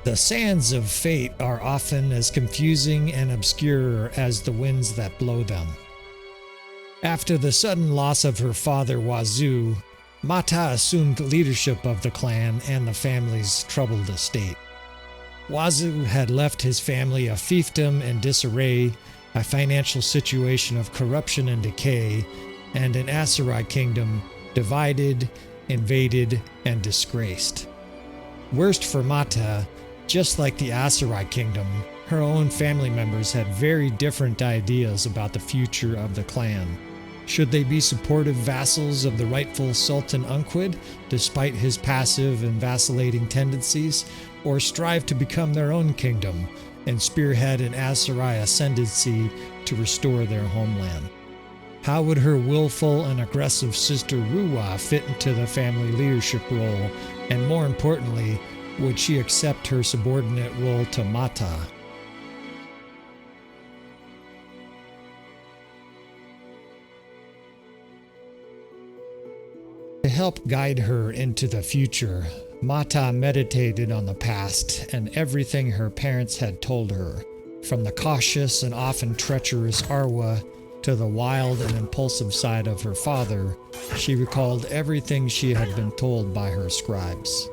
The sands of fate are often as confusing and obscure as the winds that blow them. After the sudden loss of her father Wazu, Mata assumed leadership of the clan and the family's troubled estate. Wazu had left his family a fiefdom in disarray, a financial situation of corruption and decay, and an Aserai kingdom divided, invaded, and disgraced. Worst for Mata, just like the Aserai kingdom, her own family members had very different ideas about the future of the clan. Should they be supportive vassals of the rightful Sultan Unquid, despite his passive and vacillating tendencies, or strive to become their own kingdom and spearhead an Aserai ascendancy to restore their homeland? How would her willful and aggressive sister Ruwa fit into the family leadership role, and more importantly, would she accept her subordinate role to Mata? To help guide her into the future, Mata meditated on the past and everything her parents had told her, from the cautious and often treacherous Arwa to the wild and impulsive side of her father. She recalled everything she had been told by her scribes.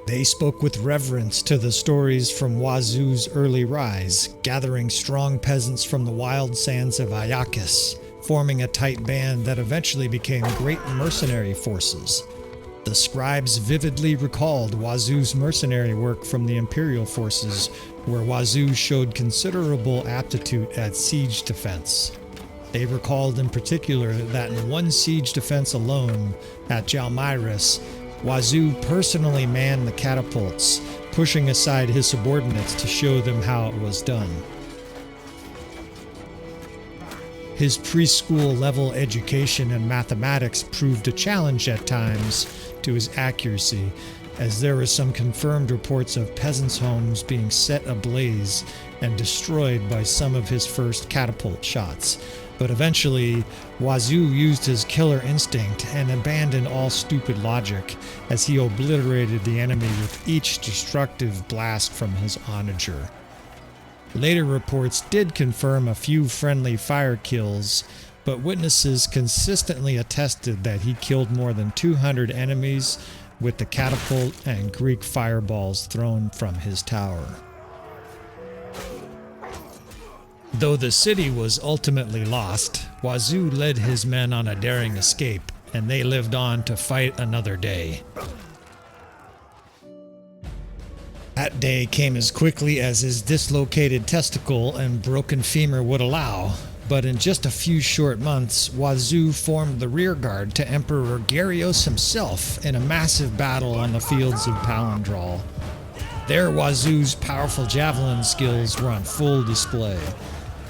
They spoke with reverence to the stories from Wazu's early rise, gathering strong peasants from the wild sands of Ayakis, forming a tight band that eventually became great mercenary forces. The scribes vividly recalled Wazu's mercenary work from the imperial forces, where Wazu showed considerable aptitude at siege defense. They recalled in particular that in one siege defense alone, at Jalmyris, Wazu personally manned the catapults, pushing aside his subordinates to show them how it was done. His preschool-level education in mathematics proved a challenge at times to his accuracy, as there were some confirmed reports of peasants' homes being set ablaze and destroyed by some of his first catapult shots. But eventually, Wazu used his killer instinct and abandoned all stupid logic as he obliterated the enemy with each destructive blast from his onager. Later reports did confirm a few friendly fire kills, but witnesses consistently attested that he killed more than 200 enemies with the catapult and Greek fireballs thrown from his tower. Though the city was ultimately lost, Wazu led his men on a daring escape, and they lived on to fight another day. That day came as quickly as his dislocated testicle and broken femur would allow, but in just a few short months, Wazu formed the rearguard to Emperor Gyarios himself in a massive battle on the fields of Palandral. There, Wazu's powerful javelin skills were on full display.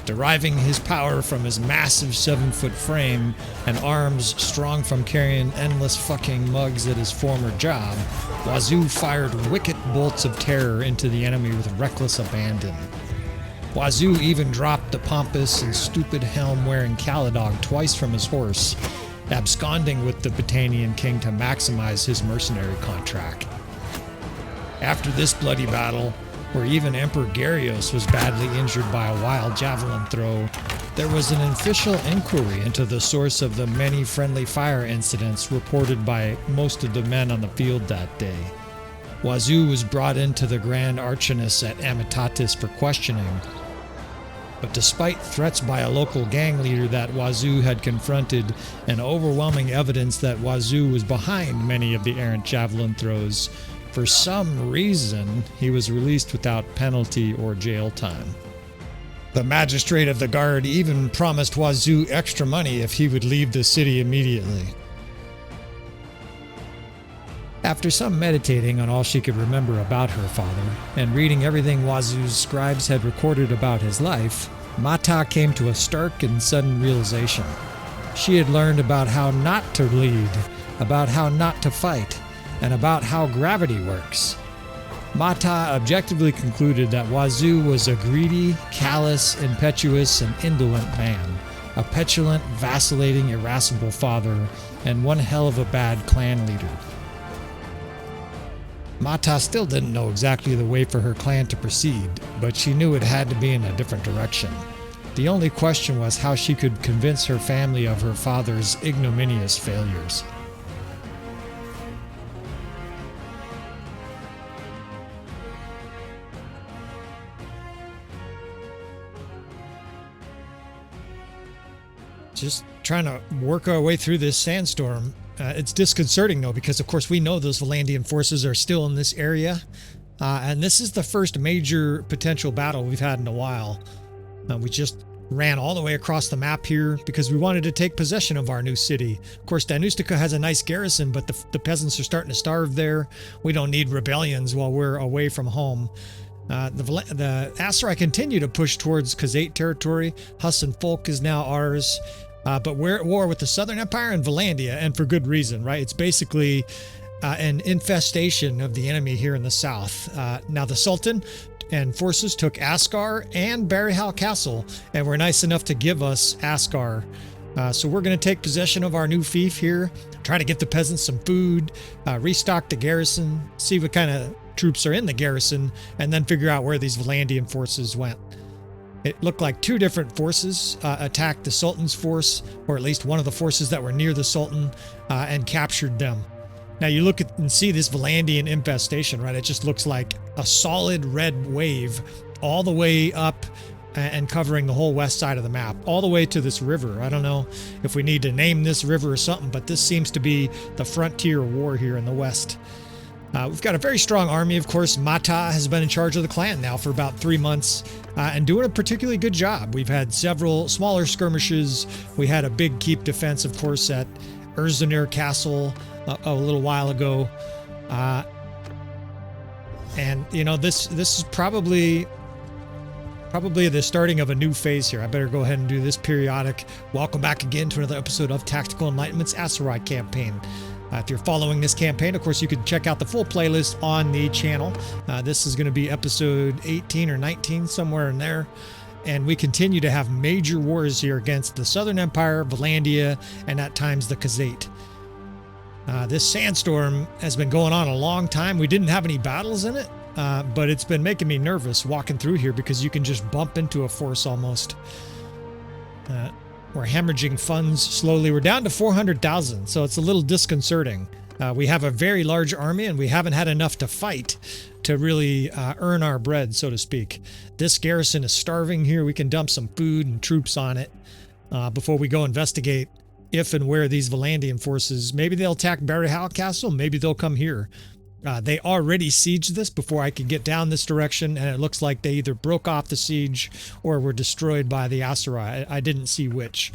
Deriving his power from his massive 7-foot frame and arms strong from carrying endless fucking mugs at his former job, Wazu fired wicked bolts of terror into the enemy with reckless abandon. Wazu even dropped the pompous and stupid helm-wearing Caladog twice from his horse, absconding with the Battanian king to maximize his mercenary contract. After this bloody battle, where even Emperor Gyarios was badly injured by a wild javelin throw, there was an official inquiry into the source of the many friendly fire incidents reported by most of the men on the field that day. Wazu was brought into the Grand Archinus at Amitatis for questioning, but despite threats by a local gang leader that Wazu had confronted and overwhelming evidence that Wazu was behind many of the errant javelin throws, for some reason, he was released without penalty or jail time. The magistrate of the guard even promised Wazu extra money if he would leave the city immediately. After some meditating on all she could remember about her father, and reading everything Wazu's scribes had recorded about his life, Mata came to a stark and sudden realization. She had learned about how not to lead, about how not to fight, and about how gravity works. Mata objectively concluded that Wazu was a greedy, callous, impetuous, and indolent man, a petulant, vacillating, irascible father, and one hell of a bad clan leader. Mata still didn't know exactly the way for her clan to proceed, but she knew it had to be in a different direction. The only question was how she could convince her family of her father's ignominious failures. Just trying to work our way through this sandstorm. It's disconcerting though, because of course we know those Vlandian forces are still in this area. And this is the first major potential battle we've had in a while. We just ran all the way across the map here because we wanted to take possession of our new city. Of course, Danustica has a nice garrison, but the peasants are starting to starve there. We don't need rebellions while we're away from home. The Aserai continue to push towards XVIII territory. Huss and Folk is now ours. But we're at war with the Southern Empire and Vlandia, and for good reason, right? It's basically an infestation of the enemy here in the south. Now the Sultan and forces took Askar and Barryhal Castle, and were nice enough to give us Askar. So we're going to take possession of our new fief here, try to get the peasants some food, restock the garrison, see what kind of troops are in the garrison, and then figure out where these Vlandian forces went. It looked like two different forces attacked the Sultan's force, or at least one of the forces that were near the Sultan, and captured them. Now you look at and see this Vlandian infestation, right? It just looks like a solid red wave all the way up and covering the whole west side of the map, all the way to this river. I don't know if we need to name this river or something, but this seems to be the frontier war here in the west. We've got a very strong army, of course. Mata has been in charge of the clan now for about 3 months and doing a particularly good job. We've had several smaller skirmishes. We had a big keep defense, of course, at Urzenir Castle a little while ago. And, you know, this is probably the starting of a new phase here. I better go ahead and do this periodic. Welcome back again to another episode of Tactical Enlightenment's Aserai campaign. If you're following this campaign, of course, you can check out the full playlist on the channel. This is going to be episode 18 or 19, somewhere in there. And we continue to have major wars here against the Southern Empire, Vlandia, and at times the XVIII. This sandstorm has been going on a long time. We didn't have any battles in it, but it's been making me nervous walking through here because you can just bump into a force almost. We're hemorrhaging funds slowly. We're down to 400,000, so it's a little disconcerting. We have a very large army, and we haven't had enough to fight to really earn our bread, so to speak. This garrison is starving here. We can dump some food and troops on it before we go investigate if and where these Vlandian forces, maybe they'll attack Barryhal Castle, maybe they'll come here. They already sieged this before I could get down this direction, and it looks like they either broke off the siege or were destroyed by the Aserai. I didn't see which.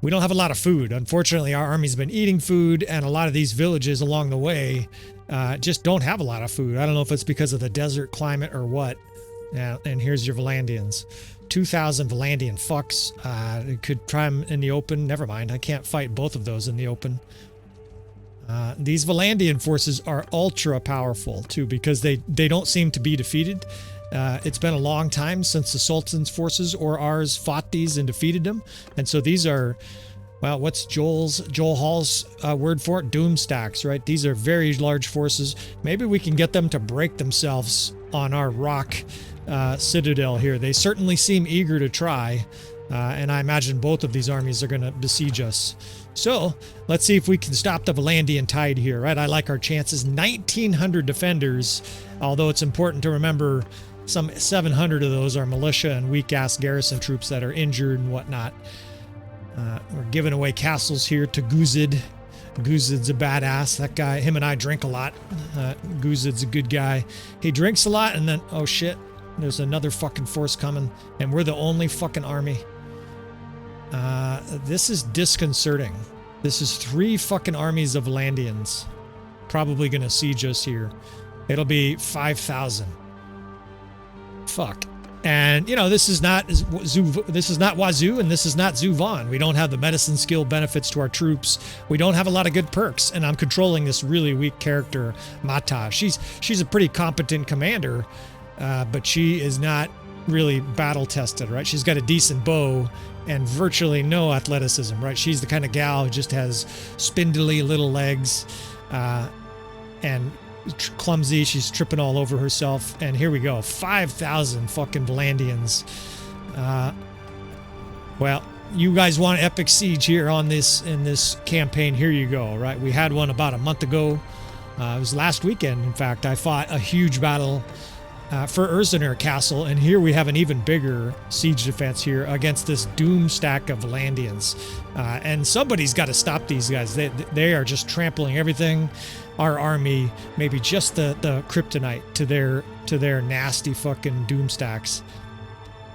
We don't have a lot of food. Unfortunately, our army's been eating food, and a lot of these villages along the way just don't have a lot of food. I don't know if it's because of the desert climate or what. And here's your Vlandians. 2,000 Vlandian fucks. Could try them in the open. Never mind. I can't fight both of those in the open. These Vlandian forces are ultra powerful too, because they don't seem to be defeated. It's been a long time since the Sultan's forces or ours fought these and defeated them. And so these are, well, what's Joel Hall's word for it? Doom stacks, right? These are very large forces. Maybe we can get them to break themselves on our rock citadel here. They certainly seem eager to try. And I imagine both of these armies are going to besiege us. So let's see if we can stop the Vlandian tide here, right? I like our chances. 1,900 defenders, although it's important to remember some 700 of those are militia and weak-ass garrison troops that are injured and whatnot. We're giving away castles here to Guzid. Guzid's a badass. That guy, him and I drink a lot. Guzid's a good guy. He drinks a lot, and then, oh shit, there's another fucking force coming, and we're the only fucking army. This is disconcerting. This is 3 fucking armies of Vlandians probably gonna siege us here. It'll be 5,000. Fuck. And you know, this is not Wazu, and this is not Zuvan. We don't have the medicine skill benefits to our troops. We don't have a lot of good perks, and I'm controlling this really weak character, Mata. She's a pretty competent commander, but she is not really battle tested, right? She's got a decent bow and virtually no athleticism, right? She's the kind of gal who just has spindly little legs, and clumsy. She's tripping all over herself. And here we go. 5,000 fucking Vlandians. Well, you guys want epic siege here in this campaign. Here you go, right? We had one about a month ago. It was last weekend, in fact. I fought a huge battle for Urzener Castle, and here we have an even bigger siege defense here against this doom stack of Vlandians. And somebody's got to stop these guys. They are just trampling everything. Our army, maybe just the kryptonite to their nasty fucking doom stacks.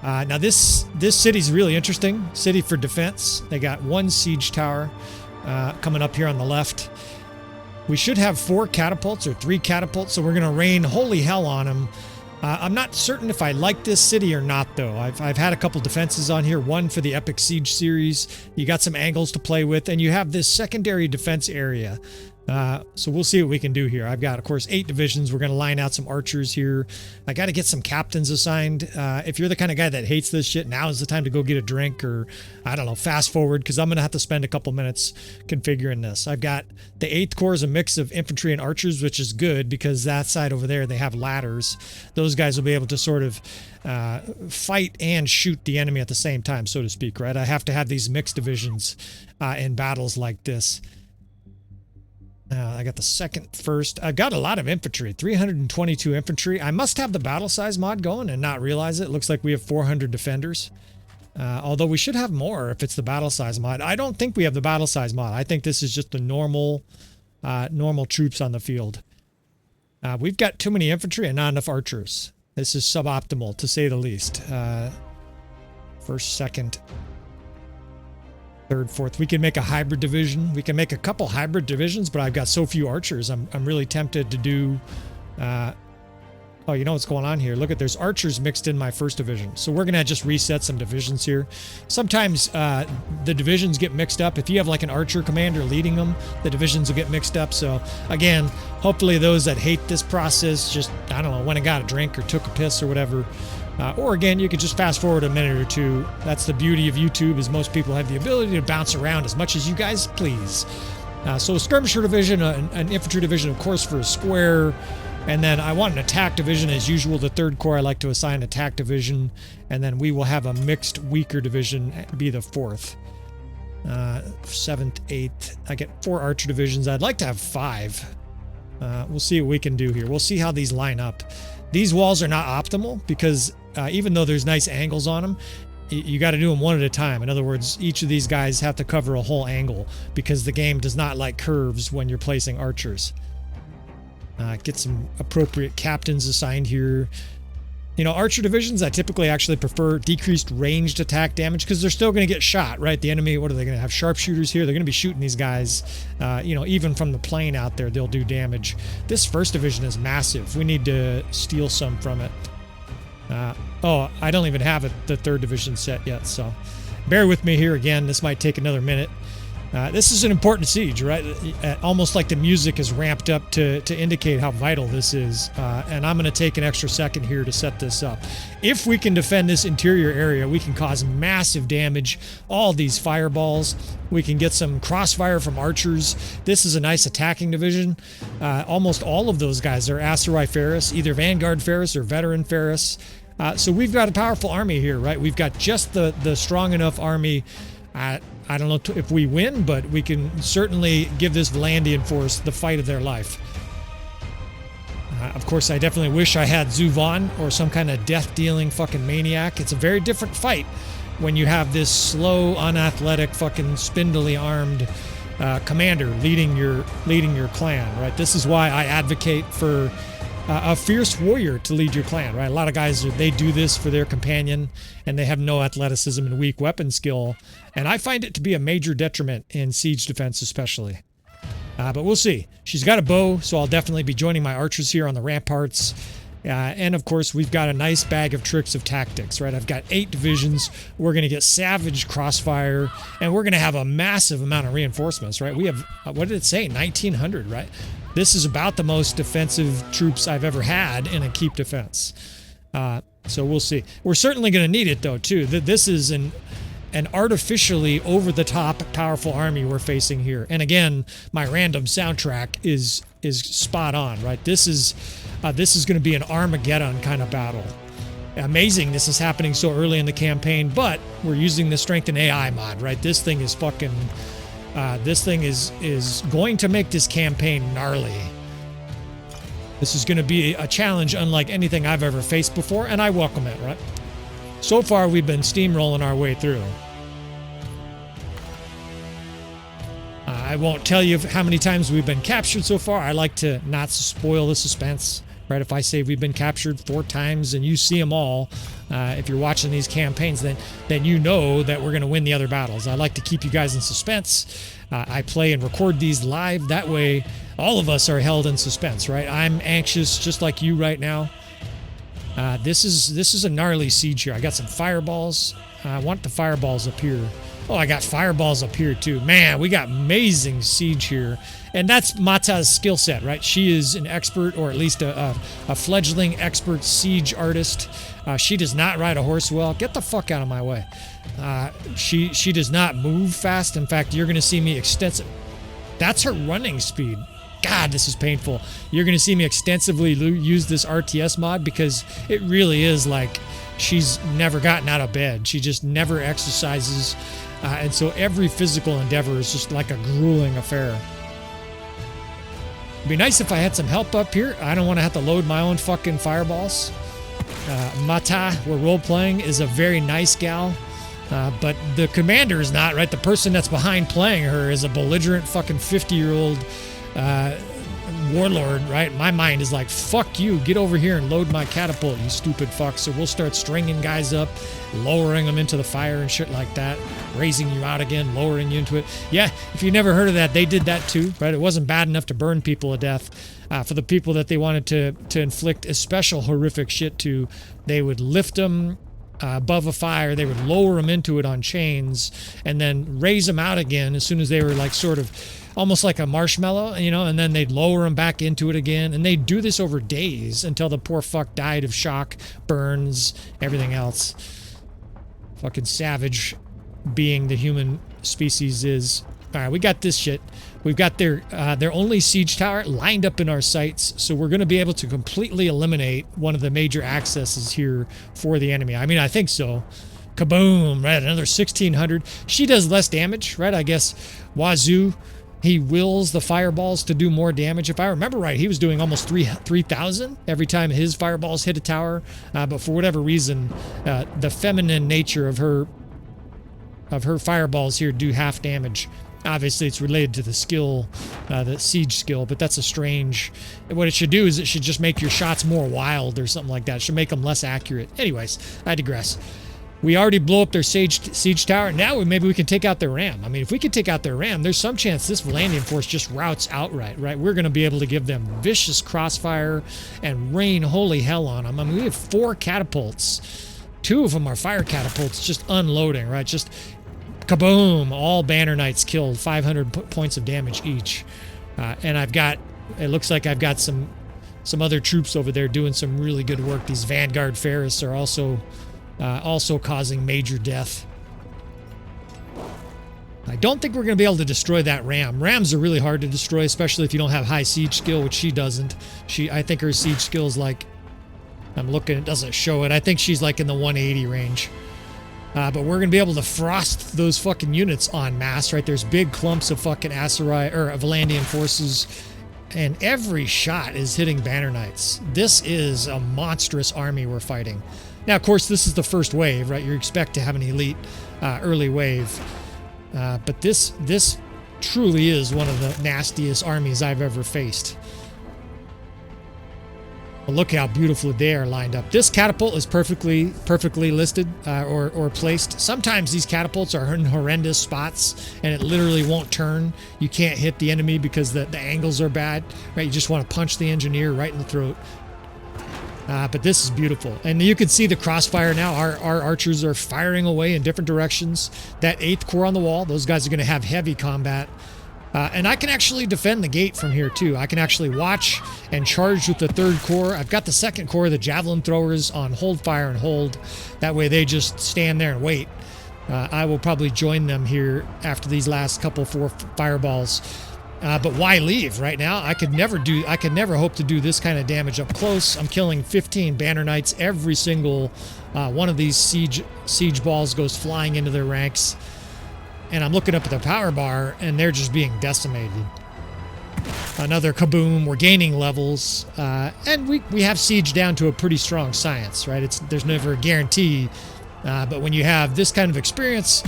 Now this city's really interesting. City for defense. They got one siege tower coming up here on the left. We should have 4 catapults or 3 catapults, so we're going to rain holy hell on them. I'm not certain if I like this city or not, though. I've had a couple defenses on here. One for the Epic Siege series. You got some angles to play with, and you have this secondary defense area. So we'll see what we can do here. I've got, of course, 8 divisions. We're going to line out some archers here. I got to get some captains assigned. If you're the kind of guy that hates this shit, now is the time to go get a drink or, I don't know, fast forward, because I'm going to have to spend a couple minutes configuring this. I've got the 8th Corps is a mix of infantry and archers, which is good because that side over there, they have ladders. Those guys will be able to sort of fight and shoot the enemy at the same time, so to speak, right? I have to have these mixed divisions in battles like this. I got the 2nd, 1st. I've got a lot of infantry, 322 infantry. I must have the battle size mod going and not realize it. Looks like we have 400 defenders. Although we should have more if it's the battle size mod. I don't think we have the battle size mod. I think this is just the normal troops on the field. We've got too many infantry and not enough archers. This is suboptimal, to say the least. 1st, 2nd, 3rd, 4th. We can make a hybrid division. We can make a couple hybrid divisions, but I've got so few archers. I'm really tempted to do... oh, you know what's going on here? Look at, there's archers mixed in my 1st division. So we're going to just reset some divisions here. Sometimes the divisions get mixed up. If you have like an archer commander leading them, the divisions will get mixed up. So again, hopefully those that hate this process just, I don't know, went and got a drink or took a piss or whatever. Or again, you could just fast forward a minute or two. That's the beauty of YouTube, is most people have the ability to bounce around as much as you guys please. So a skirmisher division, an infantry division, of course, for a square. And then I want an attack division as usual. The 3rd Corps, I like to assign attack division. And then we will have a mixed weaker division be the 4th. 7th, 8th. I get 4 archer divisions. I'd like to have 5. We'll see what we can do here. We'll see how these line up. These walls are not optimal because even though there's nice angles on them, you got to do them one at a time. In other words, each of these guys have to cover a whole angle because the game does not like curves when you're placing archers. Get some appropriate captains assigned here. You know, archer divisions, I typically actually prefer decreased ranged attack damage because they're still going to get shot, right? The enemy, what are they going to have? Sharpshooters here. They're going to be shooting these guys. You know, even from the plane out there, they'll do damage. This 1st division is massive. We need to steal some from it. Oh, I don't even have the 3rd division set yet, so bear with me here again. This might take another minute. This is an important siege, right? Almost like the music is ramped up to indicate how vital this is. And I'm going to take an extra second here to set this up. If we can defend this interior area, we can cause massive damage. All these fireballs. We can get some crossfire from archers. This is a nice attacking division. Almost all of those guys are Aserai Ferris, either Vanguard Ferris or Veteran Ferris. So we've got a powerful army here, right? We've got just the strong enough army. I don't know if we win, but we can certainly give this Vlandian force the fight of their life. Of course, I definitely wish I had Zuvan or some kind of death-dealing fucking maniac. It's a very different fight when you have this slow, unathletic, fucking spindly armed commander leading your clan, right? This is why I advocate for a fierce warrior to lead your clan, right? A lot of guys, they do this for their companion, and they have no athleticism and weak weapon skill. And I find it to be a major detriment in siege defense especially. But we'll see. She's got a bow, so I'll definitely be joining my archers here on the ramparts. And of course, we've got a nice bag of tricks of tactics, right? I've got 8 divisions. We're going to get savage crossfire, and we're going to have a massive amount of reinforcements, right? We have, what did it say? 1,900, right? This is about the most defensive troops I've ever had in a keep defense. So we'll see. We're certainly going to need it, though, too. This is an artificially over-the-top powerful army we're facing here. And again, my random soundtrack is is spot on, right? This is going to be an Armageddon kind of battle. Amazing this is happening so early in the campaign, but we're using the strength and AI mod, right? This thing is fucking, this thing is going to make this campaign gnarly. This is going to be a challenge unlike anything I've ever faced before, and I welcome it, right? So far, we've been steamrolling our way through. I won't tell you how many times we've been captured so far. I like to not spoil the suspense, right? If I say we've been captured 4 times and you see them all, if you're watching these campaigns, then you know that we're going to win the other battles. I like to keep you guys in suspense. I play and record these live. That way, all of us are held in suspense, right? I'm anxious just like you right now. This is a gnarly siege here. I got some fireballs. I want the fireballs up here. Oh, I got fireballs up here too. Man, we got amazing siege here. And that's Mata's skill set, right? She is an expert, or at least a fledgling expert siege artist. She does not ride a horse well. Get the fuck out of my way. She does not move fast. In fact, you're going to see me extensive. That's her running speed. God, this is painful. You're going to see me extensively use this RTS mod because it really is like she's never gotten out of bed. She just never exercises. And so every physical endeavor is just like a grueling affair. It'd be nice if I had some help up here. I don't want to have to load my own fucking fireballs. Mata, we're role-playing, is a very nice gal. But the commander is not, right? The person that's behind playing her is a belligerent fucking 50-year-old warlord, right? My mind is like, fuck you, get over here and load my catapult, you stupid fuck. So we'll start stringing guys up, lowering them into the fire and shit like that, raising you out again, lowering you into it. Yeah, if you never heard of that, they did that too, right? It wasn't bad enough to burn people to death. For the people that they wanted to inflict a special horrific shit to, they would lift them above a fire, they would lower them into it on chains, and then raise them out again as soon as they were like sort of almost like a marshmallow, you know, and then they'd lower them back into it again, and they'd do this over days until the poor fuck died of shock, burns, everything else. Fucking savage being the human species is. All right, we got this shit. We've got their only siege tower lined up in our sights, so we're going to be able to completely eliminate one of the major accesses here for the enemy. I mean, I think so. Kaboom, right? Another 1,600. She does less damage, right? I guess Wazu, he wills the fireballs to do more damage. If I remember right, he was doing almost 3,000 every time his fireballs hit a tower. But for whatever reason, the feminine nature of her fireballs here do half damage. Obviously, it's related to the skill, the siege skill, but that's a strange... What it should do is it should just make your shots more wild or something like that. It should make them less accurate. Anyways, I digress. We already blow up their siege tower. Now maybe we can take out their ram. I mean, if we can take out their ram, there's some chance this Vlandian force just routs outright, right? We're going to be able to give them vicious crossfire and rain holy hell on them. I mean, we have 4 catapults. 2 of them are fire catapults just unloading, right? Just... kaboom! All banner knights killed, 500 points of damage each. And I've got, it looks like I've got some other troops over there doing some really good work. These Vanguard Ferris are also causing major death. I don't think we're going to be able to destroy that ram. Rams are really hard to destroy, especially if you don't have high siege skill, which she doesn't. I think her siege skill is like, I'm looking, it doesn't show it. I think she's like in the 180 range. But we're going to be able to frost those fucking units en masse, right? There's big clumps of fucking Aserai, or Vlandian forces, and every shot is hitting banner knights. This is a monstrous army we're fighting. Now, of course, this is the first wave, right? You expect to have an elite early wave. But this truly is one of the nastiest armies I've ever faced. Well, look how beautifully they are lined up. This catapult is perfectly listed or placed. Sometimes these catapults are in horrendous spots and it literally won't turn. You can't hit the enemy because the angles are bad, right? You just want to punch the engineer right in the throat. But this is beautiful. And you can see the crossfire now. Our archers are firing away in different directions. That 8th Corps on the wall, those guys are going to have heavy combat. And I can actually defend the gate from here too. I can actually watch and charge with the 3rd Corps. I've got the 2nd Corps, the javelin throwers, on hold fire and hold. That way they just stand there and wait. I will probably join them here after these last couple 4 fireballs. But why leave right now? I could never hope to do this kind of damage up close. I'm killing 15 Banner Knights. Every single one of these siege balls goes flying into their ranks. And I'm looking up at the power bar, and they're just being decimated. Another kaboom. We're gaining levels. And we have siege down to a pretty strong science, right? There's never a guarantee. But when you have this kind of experience,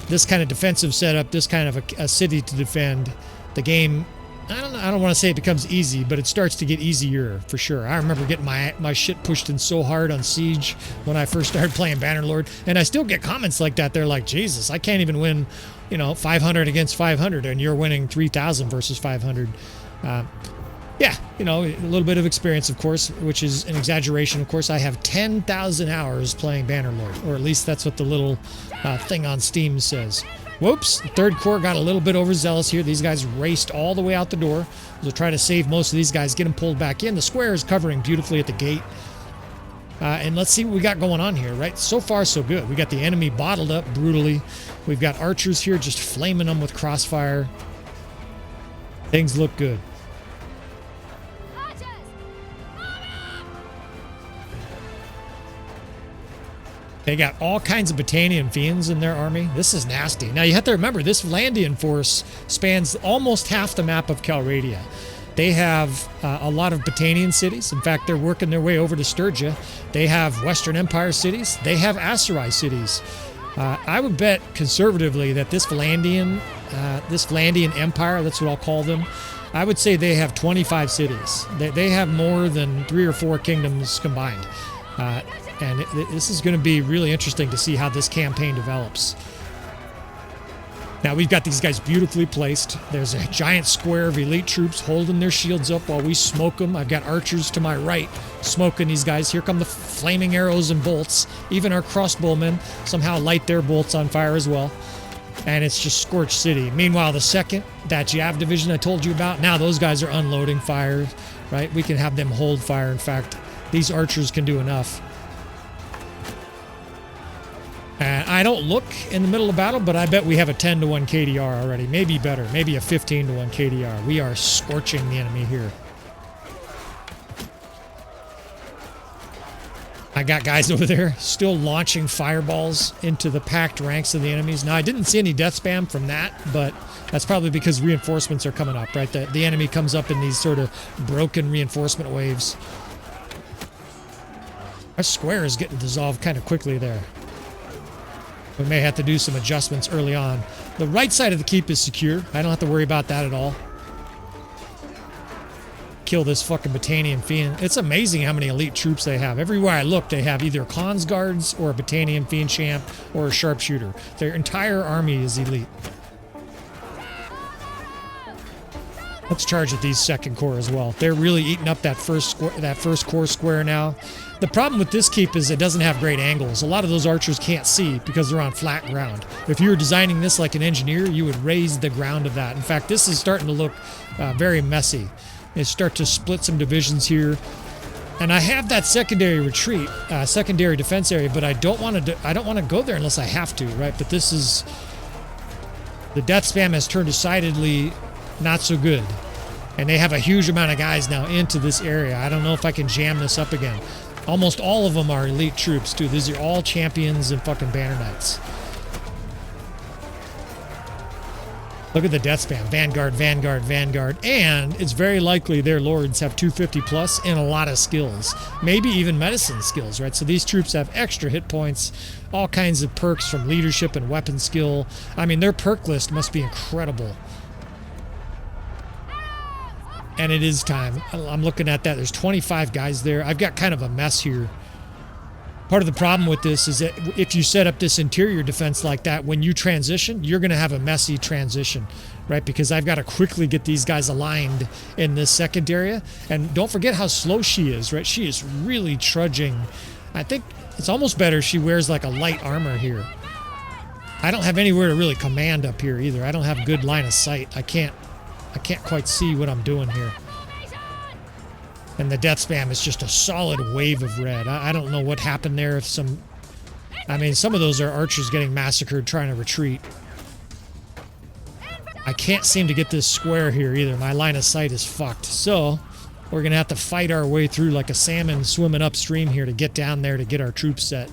this kind of defensive setup, this kind of a city to defend, the game, I don't want to say it becomes easy, but it starts to get easier for sure. I remember getting my shit pushed in so hard on Siege when I first started playing Bannerlord, and I still get comments like that. They're like, Jesus, I can't even win, 500 against 500, and you're winning 3,000 versus 500. Yeah, a little bit of experience, of course, which is an exaggeration. Of course, I have 10,000 hours playing Bannerlord, or at least that's what the little thing on Steam says. Whoops, the Third Corps got a little bit overzealous here. These guys raced all the way out the door. They'll try to save most of these guys, get them pulled back in. The square is covering beautifully at the gate. And let's see what we got going on here, right? So far, so good. We got the enemy bottled up brutally. We've got archers here just flaming them with crossfire. Things look good. They got all kinds of Battanian fiends in their army. This is nasty. Now, you have to remember, this Vlandian force spans almost half the map of Calradia. They have a lot of Battanian cities. In fact, they're working their way over to Sturgia. They have Western Empire cities. They have Aserai cities. I would bet conservatively that this Vlandian Empire, that's what I'll call them, I would say they have 25 cities. They have more than 3 or 4 kingdoms combined. And this is going to be really interesting to see how this campaign develops. Now, we've got these guys beautifully placed. There's a giant square of elite troops holding their shields up while we smoke them. I've got archers to my right smoking these guys. Here come the flaming arrows and bolts. Even our crossbowmen somehow light their bolts on fire as well. And it's just scorched city. Meanwhile, the second, that Jav division I told you about, now those guys are unloading fire, right? We can have them hold fire. In fact, these archers can do enough. I don't look in the middle of battle, but I bet we have a 10-to-1 KDR already. Maybe better. Maybe a 15-to-1 KDR. We are scorching the enemy here. I got guys over there still launching fireballs into the packed ranks of the enemies. Now, I didn't see any death spam from that, but that's probably because reinforcements are coming up, right? The enemy comes up in these sort of broken reinforcement waves. Our square is getting dissolved kind of quickly there. We may have to do some adjustments early on. The right side of the keep is secure. I don't have to worry about that at all. Kill this fucking Battanian fiend. It's amazing how many elite troops they have. Everywhere I look, they have either Khan's guards or a Battanian fiend champ or a sharpshooter. Their entire army is elite. Let's charge at these second corps as well. They're really eating up that first corps square now. The problem with this keep is it doesn't have great angles. A lot of those archers can't see because they're on flat ground. If you were designing this like an engineer, you would raise the ground of that. In fact, this is starting to look very messy. They start to split some divisions here. And I have that secondary retreat, secondary defense area, but I don't want to go there unless I have to, right? But this is... The death spam has turned decidedly not so good. And they have a huge amount of guys now into this area. I don't know if I can jam this up again. Almost all of them are elite troops, too. These are all champions and fucking Banner Knights. Look at the death spam. Vanguard, Vanguard, Vanguard. And it's very likely their lords have 250 plus and a lot of skills. Maybe even medicine skills, right? So these troops have extra hit points, all kinds of perks from leadership and weapon skill. I mean, their perk list must be incredible. And it is time. I'm looking at that. There's 25 guys there. I've got kind of a mess here. Part of the problem with this is that if you set up this interior defense like that, when you transition, you're going to have a messy transition, right? Because I've got to quickly get these guys aligned in this second area. And don't forget how slow she is, right? She is really trudging. I think it's almost better she wears like a light armor here. I don't have anywhere to really command up here either. I don't have good line of sight. I can't quite see what I'm doing here. And the death spam is just a solid wave of red. I don't know what happened there. If some of those are archers getting massacred trying to retreat. I can't seem to get this square here either. My line of sight is fucked. So we're going to have to fight our way through like a salmon swimming upstream here to get down there to get our troops set.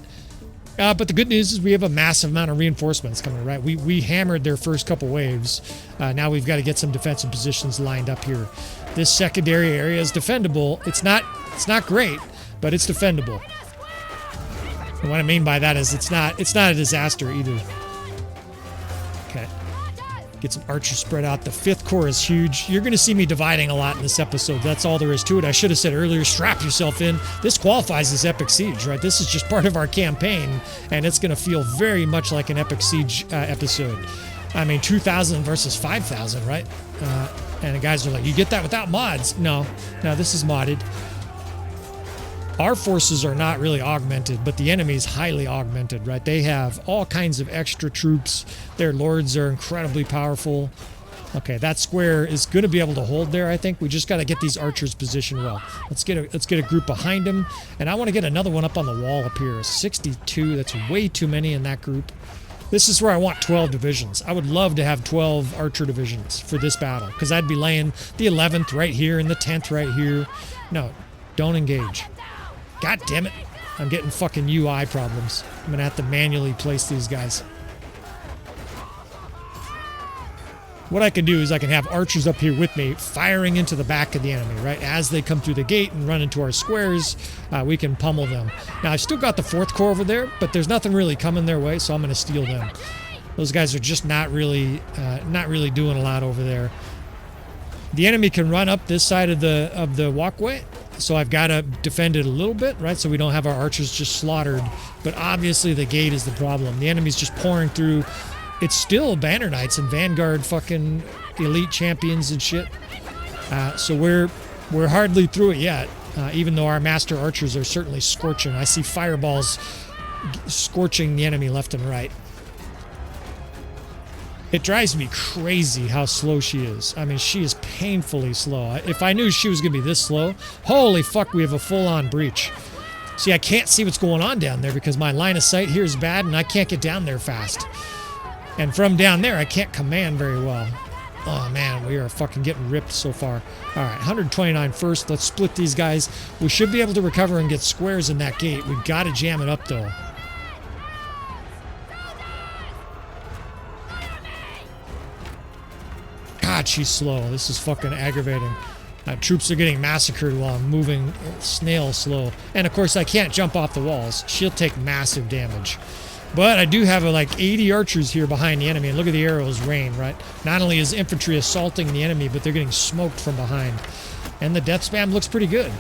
But the good news is we have a massive amount of reinforcements coming, right? We hammered their first couple waves. Now we've got to get some defensive positions lined up here. This secondary area is defendable. It's not great, but it's defendable. And what I mean by that is it's not a disaster either. Okay. Get some archers spread out. The 5th Corps is huge. You're going to see me dividing a lot in this episode. That's all there is to it. I should have said earlier, strap yourself in. This qualifies as Epic Siege, right? This is just part of our campaign, and it's going to feel very much like an Epic Siege episode. I mean, 2,000 versus 5,000, right? And the guys are like, you get that without mods? No, this is modded. Our forces are not really augmented, but the enemy's highly augmented, right? They have all kinds of extra troops. Their lords are incredibly powerful. Okay, that square is going to be able to hold there, I think. We just got to get these archers positioned well. Let's get a group behind them. And I want to get another one up on the wall up here. 62, that's way too many in that group. This is where I want 12 divisions. I would love to have 12 archer divisions for this battle, because I'd be laying the 11th right here and the 10th right here. No, don't engage. God damn it. I'm getting fucking UI problems. I'm going to have to manually place these guys. What I can do is I can have archers up here with me firing into the back of the enemy, right? As they come through the gate and run into our squares, we can pummel them. Now, I've still got the 4th Corps over there, but there's nothing really coming their way, so I'm going to steal them. Those guys are just not really doing a lot over there. The enemy can run up this side of the walkway, so I've got to defend it a little bit, right? So we don't have our archers just slaughtered. But obviously the gate is the problem. The enemy's just pouring through. It's still Banner Knights and Vanguard fucking elite champions and shit. So we're hardly through it yet, even though our master archers are certainly scorching. I see fireballs scorching the enemy left and right. It drives me crazy how slow she is. I mean, she is painfully slow. If I knew she was going to be this slow, holy fuck, we have a full-on breach. See, I can't see what's going on down there because my line of sight here is bad and I can't get down there fast. And from down there, I can't command very well. Oh, man, we are fucking getting ripped so far. All right, 129 first. Let's split these guys. We should be able to recover and get squares in that gate. We've got to jam it up, though. God, she's slow. This is fucking aggravating. Troops are getting massacred while I'm moving snail slow. And, of course, I can't jump off the walls. She'll take massive damage. But I do have like 80 archers here behind the enemy. And look at the arrows rain, right? Not only is infantry assaulting the enemy, but they're getting smoked from behind. And the death spam looks pretty good.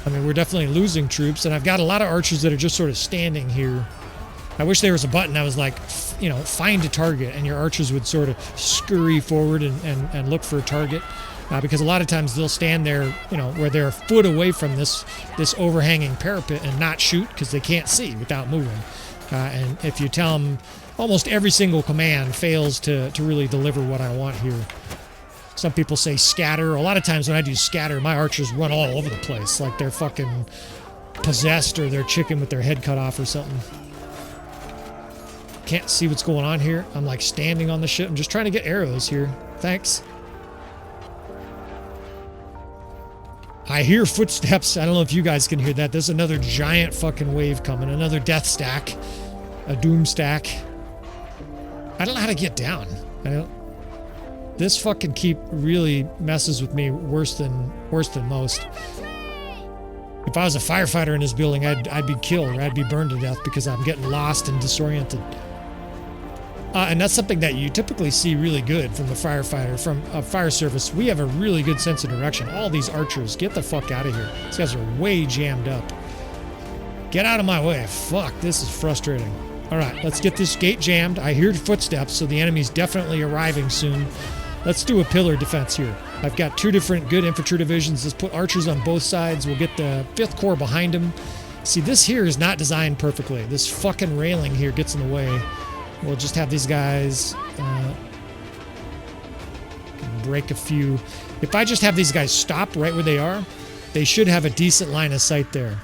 I mean, we're definitely losing troops. And I've got a lot of archers that are just sort of standing here. I wish there was a button that was like, you know, find a target, and your archers would sort of scurry forward and look for a target. Because a lot of times they'll stand there, you know, where they're a foot away from this overhanging parapet and not shoot because they can't see without moving. And if you tell them, almost every single command fails to really deliver what I want here. Some people say scatter. A lot of times when I do scatter, my archers run all over the place like they're fucking possessed or they're chicken with their head cut off or something. Can't see what's going on here. I'm like standing on the ship. I'm just trying to get arrows here. Thanks. I hear footsteps. I don't know if you guys can hear that. There's another giant fucking wave coming. Another death stack. A doom stack. I don't know how to get down. This fucking keep really messes with me worse than most. If I was a firefighter in this building, I'd be killed or I'd be burned to death because I'm getting lost and disoriented. And that's something that you typically see really good from a firefighter, from a fire service. We have a really good sense of direction. All these archers, get the fuck out of here. These guys are way jammed up. Get out of my way. Fuck, this is frustrating. All right, let's get this gate jammed. I hear footsteps, so the enemy's definitely arriving soon. Let's do a pillar defense here. I've got 2 different good infantry divisions. Let's put archers on both sides. We'll get the 5th Corps behind them. See, this here is not designed perfectly. This fucking railing here gets in the way. We'll just have these guys break a few. If I just have these guys stop right where they are, they should have a decent line of sight there.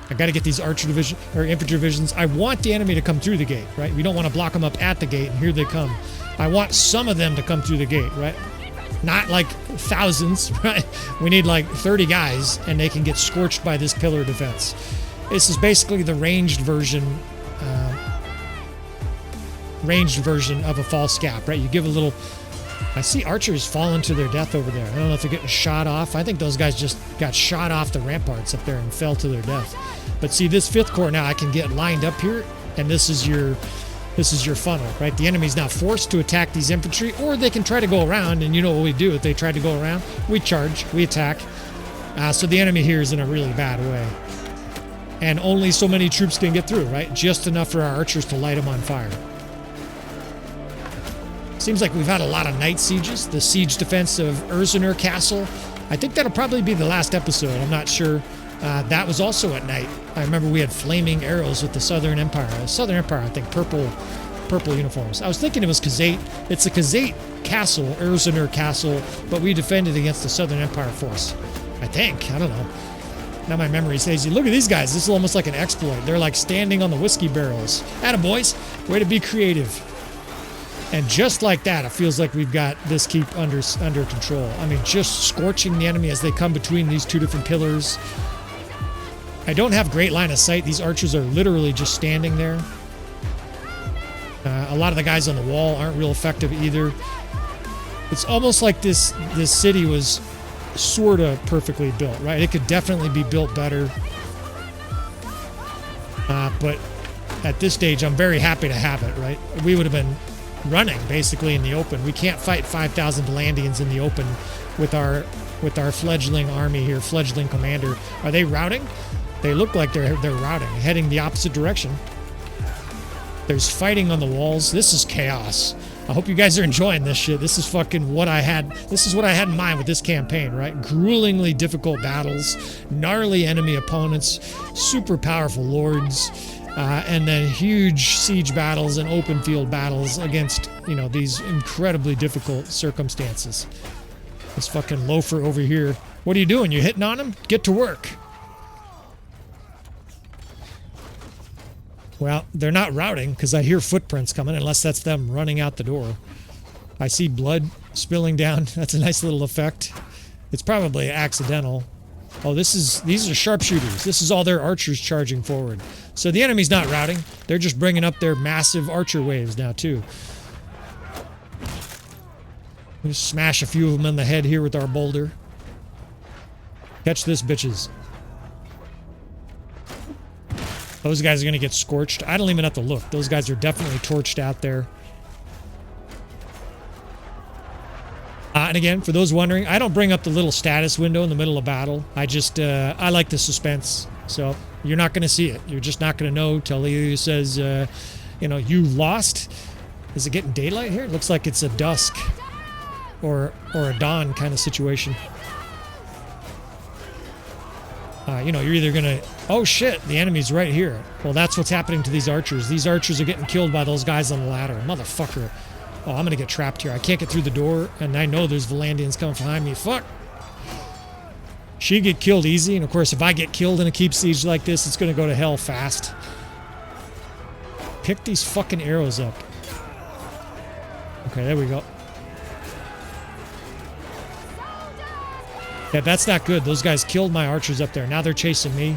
I got to get these archer division or infantry divisions. I want the enemy to come through the gate, right? We don't want to block them up at the gate, and here they come. I want some of them to come through the gate, right? Not like thousands, right? We need like 30 guys, and they can get scorched by this pillar defense. This is basically the ranged version of a false gap, right? You give a little... I see archers falling to their death over there. I don't know if they're getting shot off. I think those guys just got shot off the ramparts up there and fell to their death. But see, this 5th Corps now, I can get lined up here, and this is your funnel, right? The enemy's now forced to attack these infantry, or they can try to go around, and you know what we do if they try to go around? We charge, we attack. So the enemy here is in a really bad way. And only so many troops can get through, right? Just enough for our archers to light them on fire. Seems like we've had a lot of night sieges. The siege defense of Urzener Castle. I think that'll probably be the last episode. I'm not sure. That was also at night. I remember we had flaming arrows with the Southern Empire. Southern Empire, I think, purple uniforms. I was thinking it was XVIII. It's a XVIII castle, Urzener Castle, but we defended against the Southern Empire force. I think. I don't know. Now my memory says, look at these guys. This is almost like an exploit. They're like standing on the whiskey barrels. Attaboys. Way to be creative. And just like that, it feels like we've got this keep under control. I mean, just scorching the enemy as they come between these two different pillars. I don't have great line of sight. These archers are literally just standing there. A lot of the guys on the wall aren't real effective either. It's almost like this city was sort of perfectly built, right? It could definitely be built better. But at this stage, I'm very happy to have it, right? We would have been running basically in the open. We can't fight 5,000 Vlandians in the open with our fledgling army here, fledgling commander. Are they routing? They look like they're routing, heading the opposite direction. There's fighting on the walls. This is chaos. I hope you guys are enjoying this shit. This is fucking what I had. This is what I had in mind with this campaign, right? Gruelingly difficult battles, gnarly enemy opponents, super powerful lords, and then huge siege battles and open field battles against, these incredibly difficult circumstances. This fucking loafer over here. What are you doing? You hitting on him? Get to work. Well, they're not routing because I hear footprints coming, unless that's them running out the door. I see blood spilling down. That's a nice little effect. It's probably accidental. Oh, these are sharpshooters. This is all their archers charging forward. So the enemy's not routing. They're just bringing up their massive archer waves now, too. We just smash a few of them in the head here with our boulder. Catch this, bitches. Those guys are going to get scorched. I don't even have to look. Those guys are definitely torched out there. And again, for those wondering, I don't bring up the little status window in the middle of battle. I just, I like the suspense. So you're not going to see it. You're just not going to know till he says, you lost. Is it getting daylight here? It looks like it's a dusk or a dawn kind of situation. You're either going to... Oh, shit, the enemy's right here. Well, that's what's happening to these archers. These archers are getting killed by those guys on the ladder. Motherfucker. Oh, I'm going to get trapped here. I can't get through the door, and I know there's Vlandians coming behind me. Fuck. She get killed easy, and of course, if I get killed in a keep siege like this, it's going to go to hell fast. Pick these fucking arrows up. Okay, there we go. Yeah, that's not good. Those guys killed my archers up there. Now they're chasing me.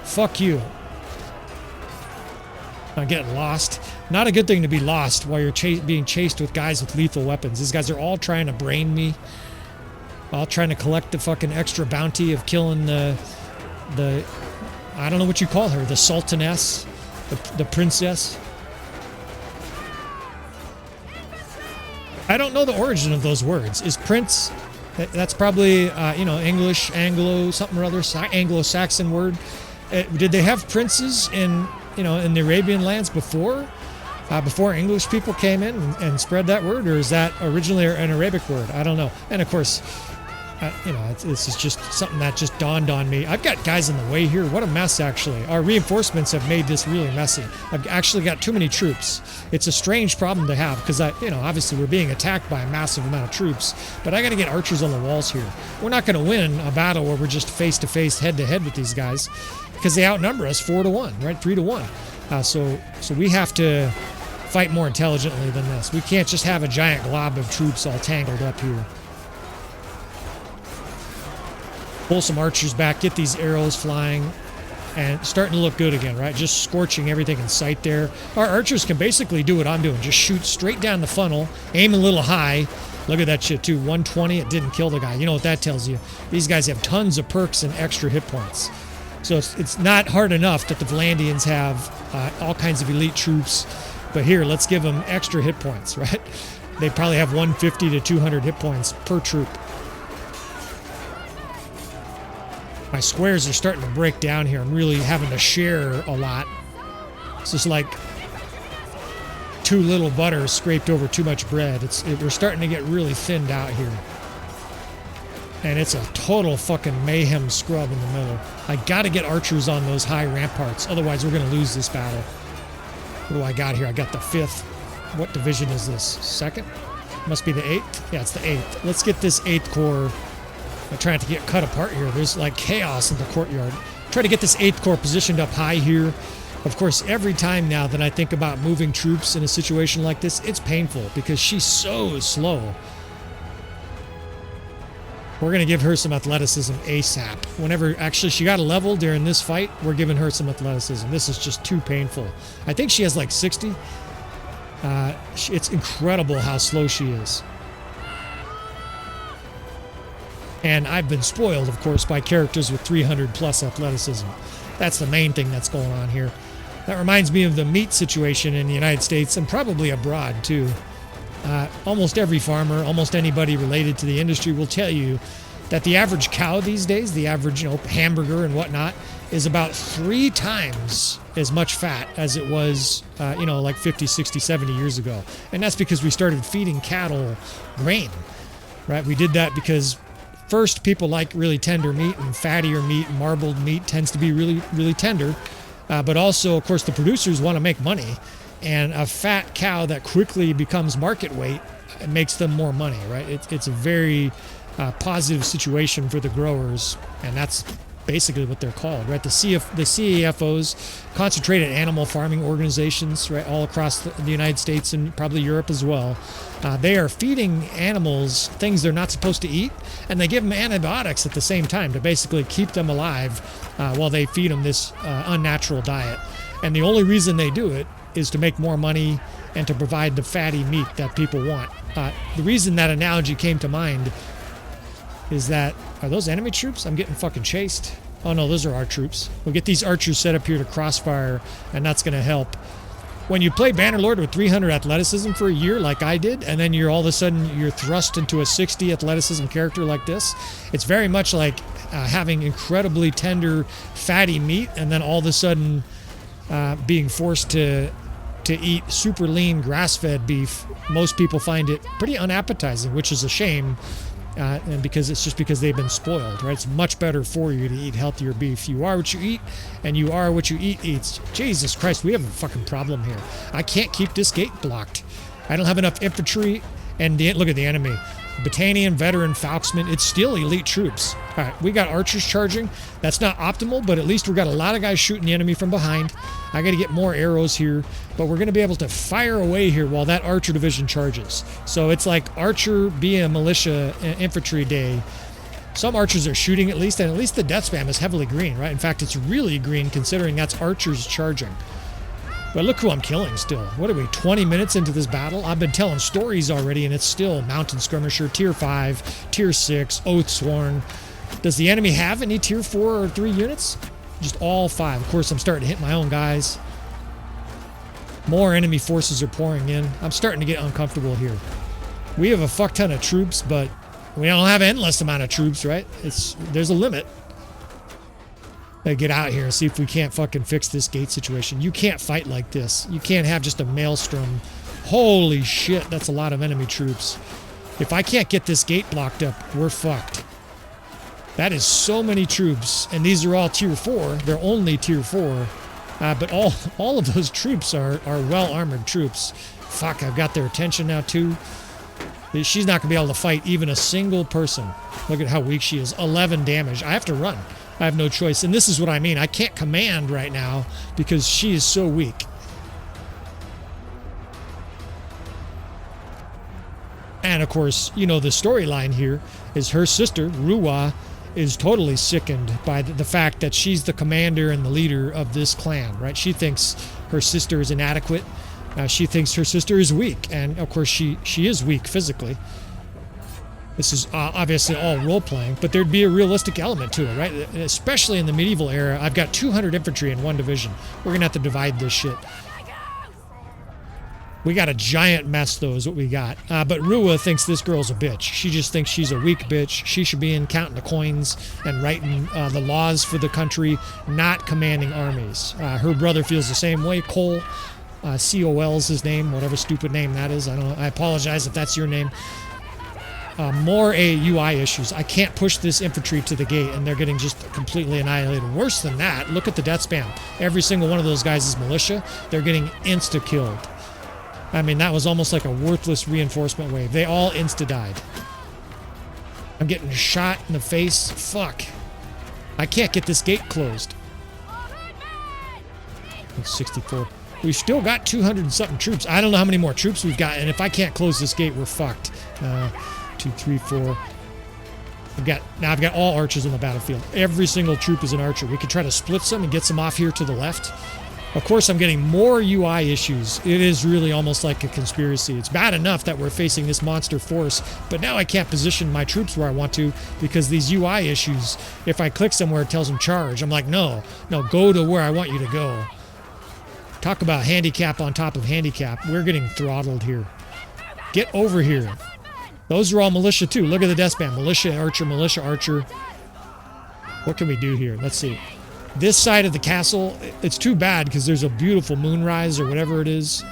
Fuck you. I'm getting lost. Not a good thing to be lost while you're being chased with guys with lethal weapons. These guys are all trying to brain me. All trying to collect the fucking extra bounty of killing the I don't know what you call her, the Sultaness, the princess. I don't know the origin of those words. Is prince... That's probably, English, Anglo, something or other, Anglo-Saxon word. Did they have princes in the Arabian lands before English people came in and spread that word? Or is that originally an Arabic word? I don't know. And of course, this is just something that just dawned on me. I've got guys in the way here. What a mess, actually. Our reinforcements have made this really messy. I've actually got too many troops. It's a strange problem to have because, obviously we're being attacked by a massive amount of troops, but I got to get archers on the walls here. We're not going to win a battle where we're just face-to-face, head-to-head with these guys because they outnumber us 4-1, right? 3-1. So we have to fight more intelligently than this. We can't just have a giant glob of troops all tangled up here. Pull some archers back, get these arrows flying, and starting to look good again, right? Just scorching everything in sight there. Our archers can basically do what I'm doing. Just shoot straight down the funnel, aim a little high. Look at that shit, too. 120, it didn't kill the guy. You know what that tells you? These guys have tons of perks and extra hit points. So it's not hard enough that the Vlandians have all kinds of elite troops. But here, let's give them extra hit points, right? They probably have 150 to 200 hit points per troop. My squares are starting to break down here. I'm really having to share a lot. It's just like too little butter scraped over too much bread. We're starting to get really thinned out here. And it's a total fucking mayhem scrub in the middle. I gotta get archers on those high ramparts. Otherwise, we're gonna lose this battle. What do I got here? I got the 5th. What division is this? 2nd? Must be the 8th? Yeah, it's the 8th. Let's get this 8th Corps. I'm trying to get cut apart here. There's like chaos in the courtyard. Try to get this 8th Corps positioned up high here. Of course, every time now that I think about moving troops in a situation like this, it's painful because she's so slow. We're going to give her some athleticism ASAP. Whenever, actually, she got a level during this fight, we're giving her some athleticism. This is just too painful. I think she has like 60. It's incredible how slow she is. And I've been spoiled, of course, by characters with 300 plus athleticism. That's the main thing that's going on here. That reminds me of the meat situation in the United States and probably abroad too. Almost every farmer, almost anybody related to the industry will tell you that the average cow these days, the average, hamburger and whatnot, is about 3 times as much fat as it was, like 50, 60, 70 years ago. And that's because we started feeding cattle grain, right? We did that because first, people like really tender meat, and fattier meat, marbled meat tends to be really, really tender. But also, of course, the producers want to make money. And a fat cow that quickly becomes market weight makes them more money, right? It's a very positive situation for the growers, and that's basically what they're called, right? The CAFOs, Concentrated Animal Farming Organizations, right, all across the United States and probably Europe as well. They are feeding animals things they're not supposed to eat, and they give them antibiotics at the same time to basically keep them alive while they feed them this unnatural diet. And the only reason they do it is to make more money and to provide the fatty meat that people want. The reason that analogy came to mind is that, are those enemy troops? I'm getting fucking chased. Oh no, those are our troops. We'll get these archers set up here to crossfire, and that's going to help. When you play Bannerlord with 300 athleticism for a year like I did, and then all of a sudden you're thrust into a 60 athleticism character like this, it's very much like having incredibly tender, fatty meat, and then all of a sudden being forced to eat super lean grass-fed beef. Most people find it pretty unappetizing, which is a shame, and because they've been spoiled, right? It's much better for you to eat healthier beef. You are what you eat, and you are what you eat eats. Jesus Christ, we have a fucking problem here. I can't keep this gate blocked. I don't have enough infantry, and look at the enemy. Battanian, veteran, Falksman, it's still elite troops. All right, we got archers charging. That's not optimal, but at least we've got a lot of guys shooting the enemy from behind. I got to get more arrows here, but we're going to be able to fire away here while that archer division charges. So it's like archer be a militia infantry day. Some archers are shooting at least, and at least the death spam is heavily green, right? In fact, it's really green considering that's archers charging. But look who I'm killing still. What are we, 20 minutes into this battle? I've been telling stories already, and it's still Mountain Skirmisher, Tier 5, Tier 6, Oathsworn. Does the enemy have any Tier 4 or 3 units? Just all 5. Of course, I'm starting to hit my own guys. More enemy forces are pouring in. I'm starting to get uncomfortable here. We have a fuck ton of troops, but we don't have an endless amount of troops, right? There's a limit. Get out here and see if we can't fucking fix this gate situation. You can't fight like this. You can't have just a maelstrom. Holy shit, that's a lot of enemy troops. If I can't get this gate blocked up, we're fucked. That is so many troops, and these are all Tier 4. They're only Tier 4. But all of those troops are well-armored troops. Fuck, I've got their attention now, too. She's not going to be able to fight even a single person. Look at how weak she is. 11 damage. I have to run. I have no choice. And this is what I mean. I can't command right now because she is so weak. And of course, you know, the storyline here is her sister, Ruwa, is totally sickened by the fact that she's the commander and the leader of this clan, right? She thinks her sister is inadequate. She thinks her sister is weak. And of course, she is weak physically. This is obviously all role-playing, but there'd be a realistic element to it, right? Especially in the medieval era. I've got 200 infantry in one division. We're gonna have to divide this shit. We got a giant mess, though, is what we got. But Ruwa thinks this girl's a bitch. She just thinks she's a weak bitch. She should be in counting the coins and writing the laws for the country, not commanding armies. Her brother feels the same way. Cole, C-O-L's his name, whatever stupid name that is. I don't know. I apologize if that's your name. More UI issues. I can't push this infantry to the gate, and they're getting just completely annihilated. Worse than that, look at the death spam. Every single one of those guys is militia. They're getting insta-killed. I mean, that was almost like a worthless reinforcement wave. They all insta-died. I'm getting shot in the face. Fuck. I can't get this gate closed. It's 64. We've still got 200 and something troops. I don't know how many more troops we've got, and if I can't close this gate, we're fucked. 2, 3, 4. I've got all archers on the battlefield. Every single troop is an archer. We could try to split some and get some off here to the left. Of course, I'm getting more UI issues. It is really almost like a conspiracy. It's bad enough that we're facing this monster force, but now I can't position my troops where I want to because these UI issues, if I click somewhere, it tells them charge. I'm like, no, go to where I want you to go. Talk about handicap on top of handicap. We're getting throttled here. Get over here. Those are all militia too. Look at the death spam. Militia, archer. What can we do here? Let's see. This side of the castle, it's too bad because there's a beautiful moonrise or whatever it is.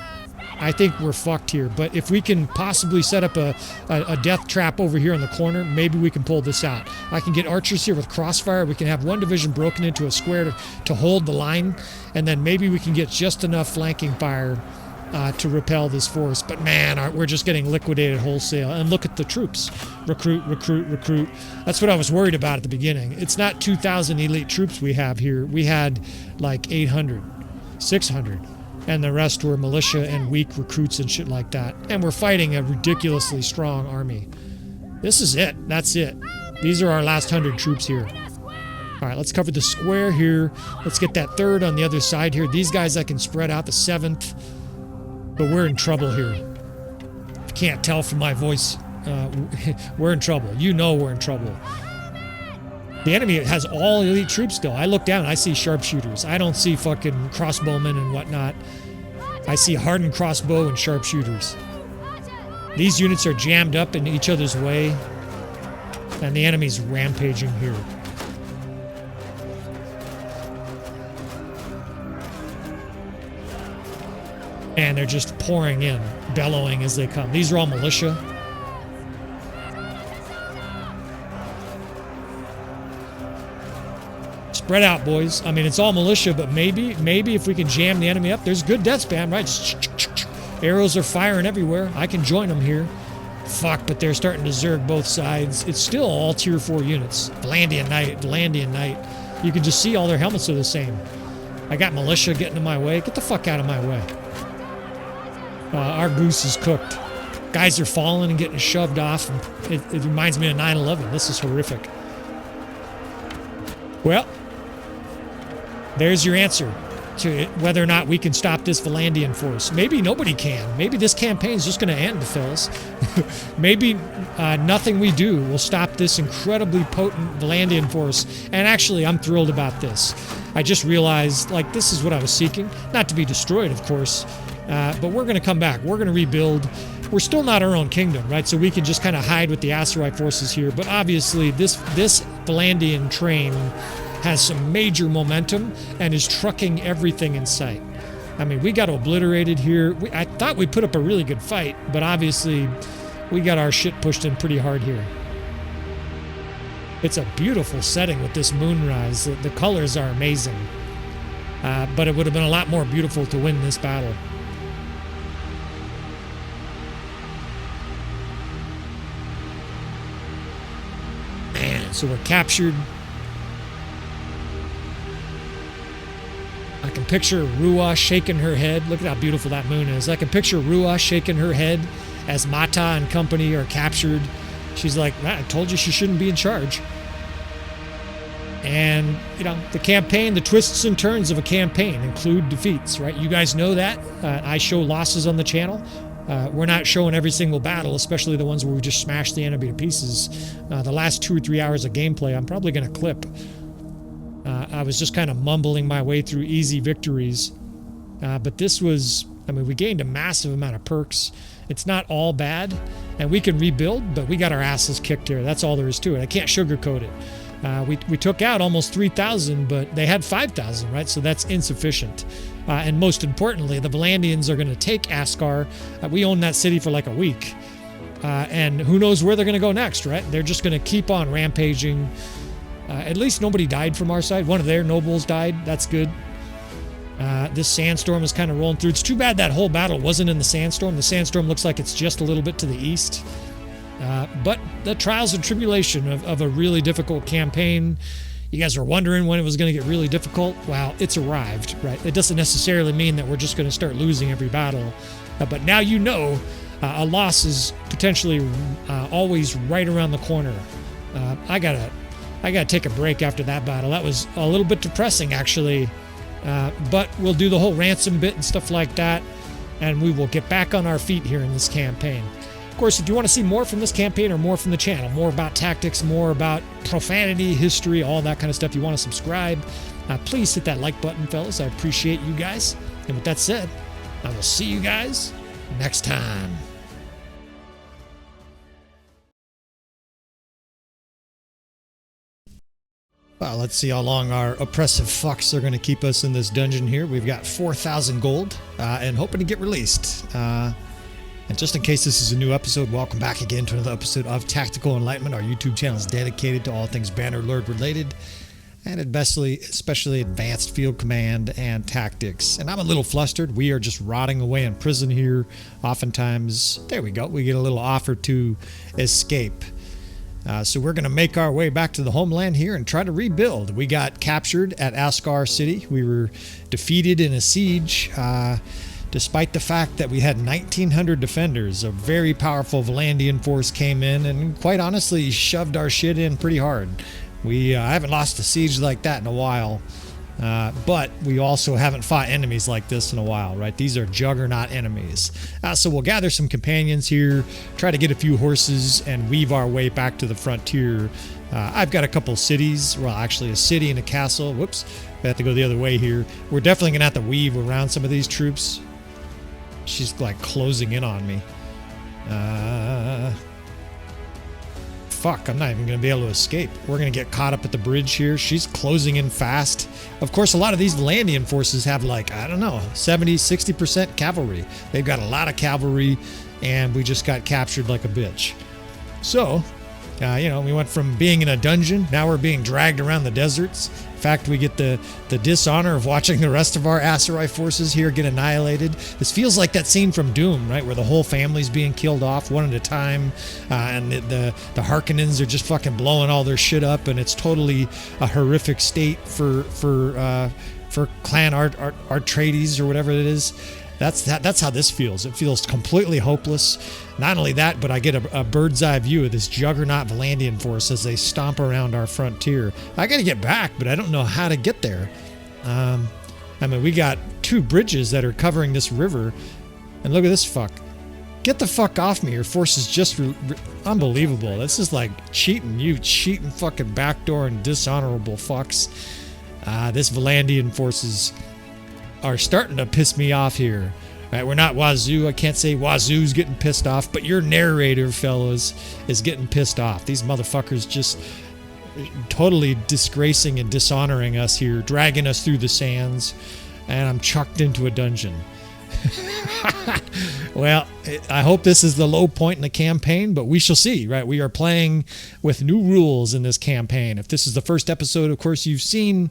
I think we're fucked here. But if we can possibly set up a death trap over here in the corner, maybe we can pull this out. I can get archers here with crossfire. We can have one division broken into a square to hold the line. And then maybe we can get just enough flanking fire to repel this force. But man, we're just getting liquidated wholesale. And look at the troops. Recruit. That's what I was worried about at the beginning. It's not 2,000 elite troops we have here. We had like 800, 600. And the rest were militia and weak recruits and shit like that. And we're fighting a ridiculously strong army. This is it. That's it. These are our last 100 troops here. All right, let's cover the square here. Let's get that third on the other side here. These guys I can spread out the 7th. But we're in trouble here. If you can't tell from my voice, we're in trouble. You know we're in trouble. The enemy has all elite troops still. I look down, I see sharpshooters. I don't see fucking crossbowmen and whatnot. I see hardened crossbow and sharpshooters. These units are jammed up in each other's way, and the enemy's rampaging here. And they're just pouring in, bellowing as they come. These are all militia. Spread out, boys. I mean, it's all militia, but maybe if we can jam the enemy up, there's good death spam, right? Just arrows are firing everywhere. I can join them here. Fuck, but they're starting to zerg both sides. It's still all tier 4 units. Vlandian Knight. You can just see all their helmets are the same. I got militia getting in my way. Get the fuck out of my way. Our goose is cooked. Guys are falling and getting shoved off. And it reminds me of 9/11. This is horrific. Well, there's your answer to whether or not we can stop this Vlandian force. Maybe nobody can. Maybe this campaign's just going to end, fellas. Maybe nothing we do will stop this incredibly potent Vlandian force. And actually, I'm thrilled about this. I just realized, like, this is what I was seeking. Not to be destroyed, of course. But we're going to come back. We're going to rebuild. We're still not our own kingdom, right? So we can just kind of hide with the Aserai forces here. But obviously, this Vlandian train has some major momentum and is trucking everything in sight. I mean, we got obliterated here. I thought we put up a really good fight, but obviously, we got our shit pushed in pretty hard here. It's a beautiful setting with this moonrise. The colors are amazing. But it would have been a lot more beautiful to win this battle. So we're captured. I can picture Ruwa shaking her head. Look at how beautiful that moon is. I can picture Ruwa shaking her head as Mata and company are captured, she's like, I told you she shouldn't be in charge. And, you know, the campaign, the twists and turns of a campaign include defeats, right? You guys know that. I show losses on the channel. We're not showing every single battle, especially the ones where we just smash the enemy to pieces. The last 2 or 3 hours of gameplay, I'm probably going to clip. I was just kind of mumbling my way through easy victories. But this was, I mean, we gained a massive amount of perks. It's not all bad, and we can rebuild, but we got our asses kicked here. That's all there is to it. I can't sugarcoat it. We took out almost 3,000, but they had 5,000, right? So that's insufficient. And most importantly, the Vlandians are going to take Askar. We own that city for like a week. And who knows where they're going to go next, right? They're just going to keep on rampaging. At least nobody died from our side. One of their nobles died. That's good. This sandstorm is kind of rolling through. It's too bad that whole battle wasn't in the sandstorm. The sandstorm looks like it's just a little bit to the east. But the trials and tribulation of a really difficult campaign. You guys are wondering when it was going to get really difficult. Well, it's arrived, right? It doesn't necessarily mean that we're just going to start losing every battle. But now you know a loss is potentially always right around the corner. I gotta take a break after that battle. That was a little bit depressing, actually. But we'll do the whole ransom bit and stuff like that, and we will get back on our feet here in this campaign. Of course, if you want to see more from this campaign or more from the channel, more about tactics, more about profanity, history, all that kind of stuff, you want to subscribe, please hit that like button, fellas. I appreciate you guys. And with that said, I will see you guys next time. Well, let's see how long our oppressive fucks are going to keep us in this dungeon here. We've got 4,000 gold and hoping to get released. And just in case this is a new episode, welcome back again to another episode of Tactical Enlightenment. Our YouTube channel is dedicated to all things Bannerlord related, and especially advanced field command and tactics. And I'm a little flustered. We are just rotting away in prison here. Oftentimes, there we go, we get a little offer to escape. So we're going to make our way back to the homeland here and try to rebuild. We got captured at Askar City. We were defeated in a siege. Despite the fact that we had 1,900 defenders, a very powerful Vlandian force came in and quite honestly shoved our shit in pretty hard. I haven't lost a siege like that in a while, but we also haven't fought enemies like this in a while, right? These are juggernaut enemies. So we'll gather some companions here, try to get a few horses, and weave our way back to the frontier. I've got a couple cities, well actually a city and a castle. Whoops, we have to go the other way here. We're definitely going to have to weave around some of these troops. She's like closing in on me. Fuck, I'm not even going to be able to escape. We're going to get caught up at the bridge here. She's closing in fast. Of course, a lot of these Vlandian forces have like, I don't know, 70, 60% cavalry. They've got a lot of cavalry, and we just got captured like a bitch. So, you know, we went from being in a dungeon, now we're being dragged around the deserts. In fact, we get the dishonor of watching the rest of our Aserai forces here get annihilated. This feels like that scene from Doom, right, where the whole family's being killed off one at a time, and the Harkonnens are just fucking blowing all their shit up, and it's totally a horrific state for Clan Atreides or whatever it is. That's how this feels. It feels completely hopeless. Not only that, but I get a bird's eye view of this juggernaut Vlandian force as they stomp around our frontier. I got to get back, but I don't know how to get there. I mean, we got 2 bridges that are covering this river, and look at this fuck. Get the fuck off me. Your force is just unbelievable. This is like cheating. You cheating fucking backdoor and dishonorable fucks. This Vlandian forces are starting to piss me off here. Right, we're not Wazu. I can't say Wazu's getting pissed off, but your narrator, fellas, is getting pissed off. These motherfuckers just totally disgracing and dishonoring us here, dragging us through the sands, and I'm chucked into a dungeon. Well, I hope this is the low point in the campaign, but we shall see, right? We are playing with new rules in this campaign. If this is the first episode, of course, you've seen,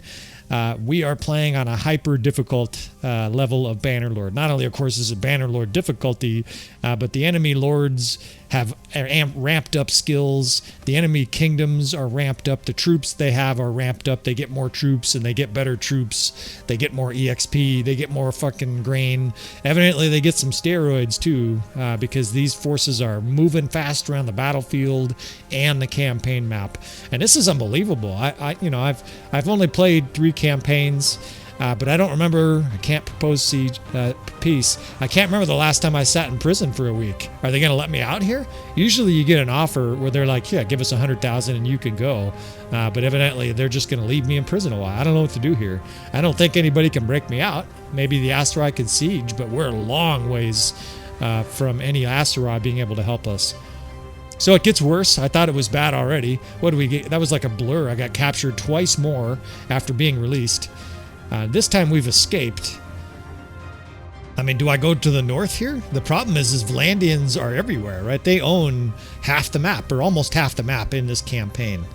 we are playing on a hyper difficult level of Bannerlord. Not only, of course, is it Bannerlord difficulty, but the enemy lords have ramped up skills. The enemy kingdoms are ramped up. The troops they have are ramped up. They get more troops and they get better troops. They get more EXP. They get more fucking grain. Evidently, Apparently they get some steroids too, because these forces are moving fast around the battlefield and the campaign map. And this is unbelievable. I've only played 3 campaigns, but I don't remember. I can't propose peace. I can't remember the last time I sat in prison for a week. Are they going to let me out here? Usually you get an offer where they're like, yeah, give us 100,000 and you can go. But evidently they're just going to leave me in prison a while. I don't know what to do here. I don't think anybody can break me out. Maybe the Aserai can siege, but we're a long ways from any Aserai being able to help us. So it gets worse. I thought it was bad already. What do we get? That was like a blur. I got captured twice more after being released. This time we've escaped. I mean, do I go to the north here? The problem is Vlandians are everywhere, right? They own half the map, or almost half the map in this campaign.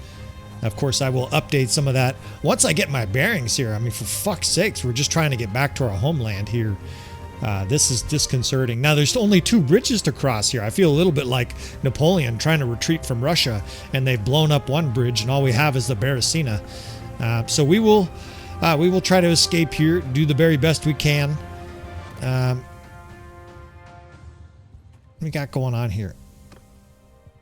Of course, I will update some of that once I get my bearings here. I mean, for fuck's sakes, we're just trying to get back to our homeland here. This is disconcerting. Now, there's only 2 bridges to cross here. I feel a little bit like Napoleon trying to retreat from Russia, and they've blown up one bridge, and all we have is the Beresina. So we will try to escape here, do the very best we can. What we got going on here?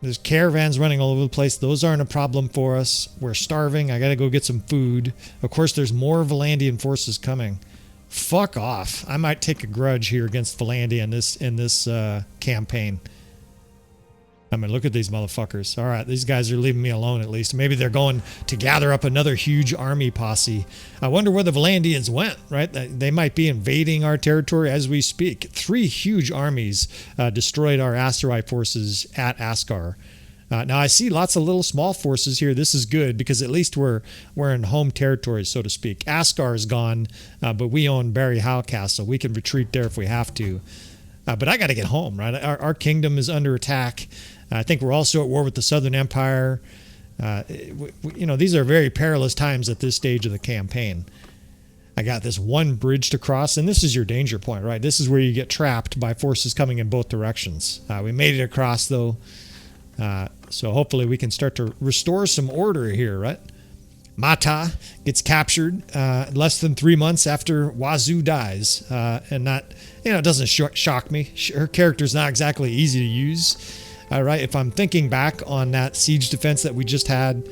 There's caravans running all over the place. Those aren't a problem for us. We're starving. I gotta go get some food. Of course, there's more Vlandian forces coming. Fuck off. I might take a grudge here against Vlandia in this campaign. I mean, look at these motherfuckers. All right, these guys are leaving me alone at least. Maybe they're going to gather up another huge army posse. I wonder where the Vlandians went, right? They might be invading our territory as we speak. 3 huge armies destroyed our Aserai forces at Askar. Now, I see lots of little small forces here. This is good because at least we're in home territory, so to speak. Askar is gone, but we own Barry Howell Castle. We can retreat there if we have to. But I got to get home, right? Our kingdom is under attack. I think we're also at war with the Southern Empire. These are very perilous times at this stage of the campaign. I got this one bridge to cross, and this is your danger point, right? This is where you get trapped by forces coming in both directions. We made it across, though, so hopefully we can start to restore some order here, right? Mata gets captured less than 3 months after Wazu dies, and that, it doesn't shock me. Her character's not exactly easy to use. Right, if I'm thinking back on that siege defense that we just had,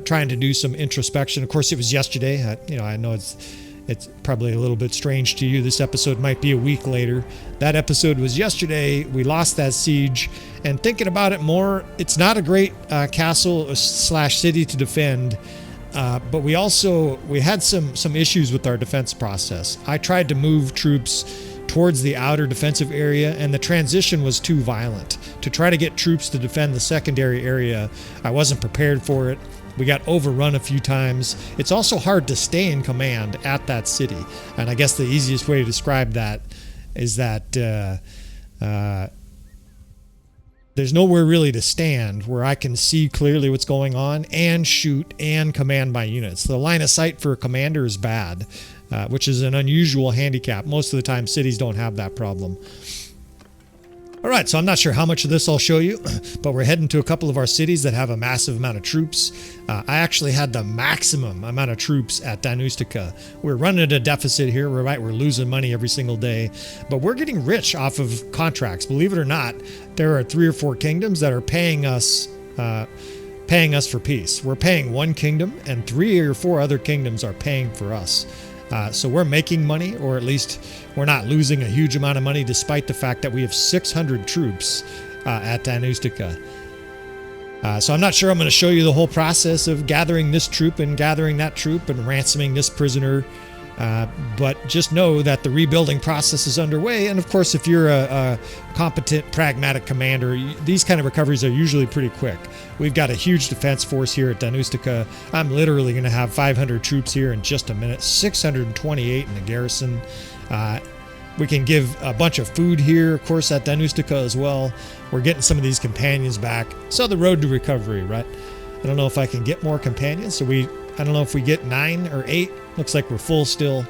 trying to do some introspection. Of course, it was yesterday. I know it's probably a little bit strange to you. This episode might be a week later. That episode was yesterday. We lost that siege, and thinking about it more, it's not a great castle / city to defend. But we had some issues with our defense process. I tried to move troops towards the outer defensive area, and the transition was too violent. To try to get troops to defend the secondary area, I wasn't prepared for it. We got overrun a few times. It's also hard to stay in command at that city. And I guess the easiest way to describe that is that there's nowhere really to stand where I can see clearly what's going on and shoot and command my units. The line of sight for a commander is bad, which is an unusual handicap. Most of the time, cities don't have that problem. All right, so I'm not sure how much of this I'll show you, but we're heading to a couple of our cities that have a massive amount of troops. I actually had the maximum amount of troops at Danustica. We're running at a deficit here. We're losing money every single day, but we're getting rich off of contracts. Believe it or not, there are 3 or 4 kingdoms that are paying us for peace. We're paying one kingdom, and 3 or 4 other kingdoms are paying for us. So we're making money, or at least we're not losing a huge amount of money, despite the fact that we have 600 troops at Danustica. So I'm not sure I'm going to show you the whole process of gathering this troop and gathering that troop and ransoming this prisoner. But just know that the rebuilding process is underway. And of course, if you're a competent, pragmatic commander, these kind of recoveries are usually pretty quick. We've got a huge defense force here at Danustica. I'm literally going to have 500 troops here in just a minute, 628 in the garrison. We can give a bunch of food here, of course, at Danustica as well. We're getting some of these companions back. So the road to recovery, right? I don't know if I can get more companions. I don't know if we get 9 or 8. Looks like we're full still.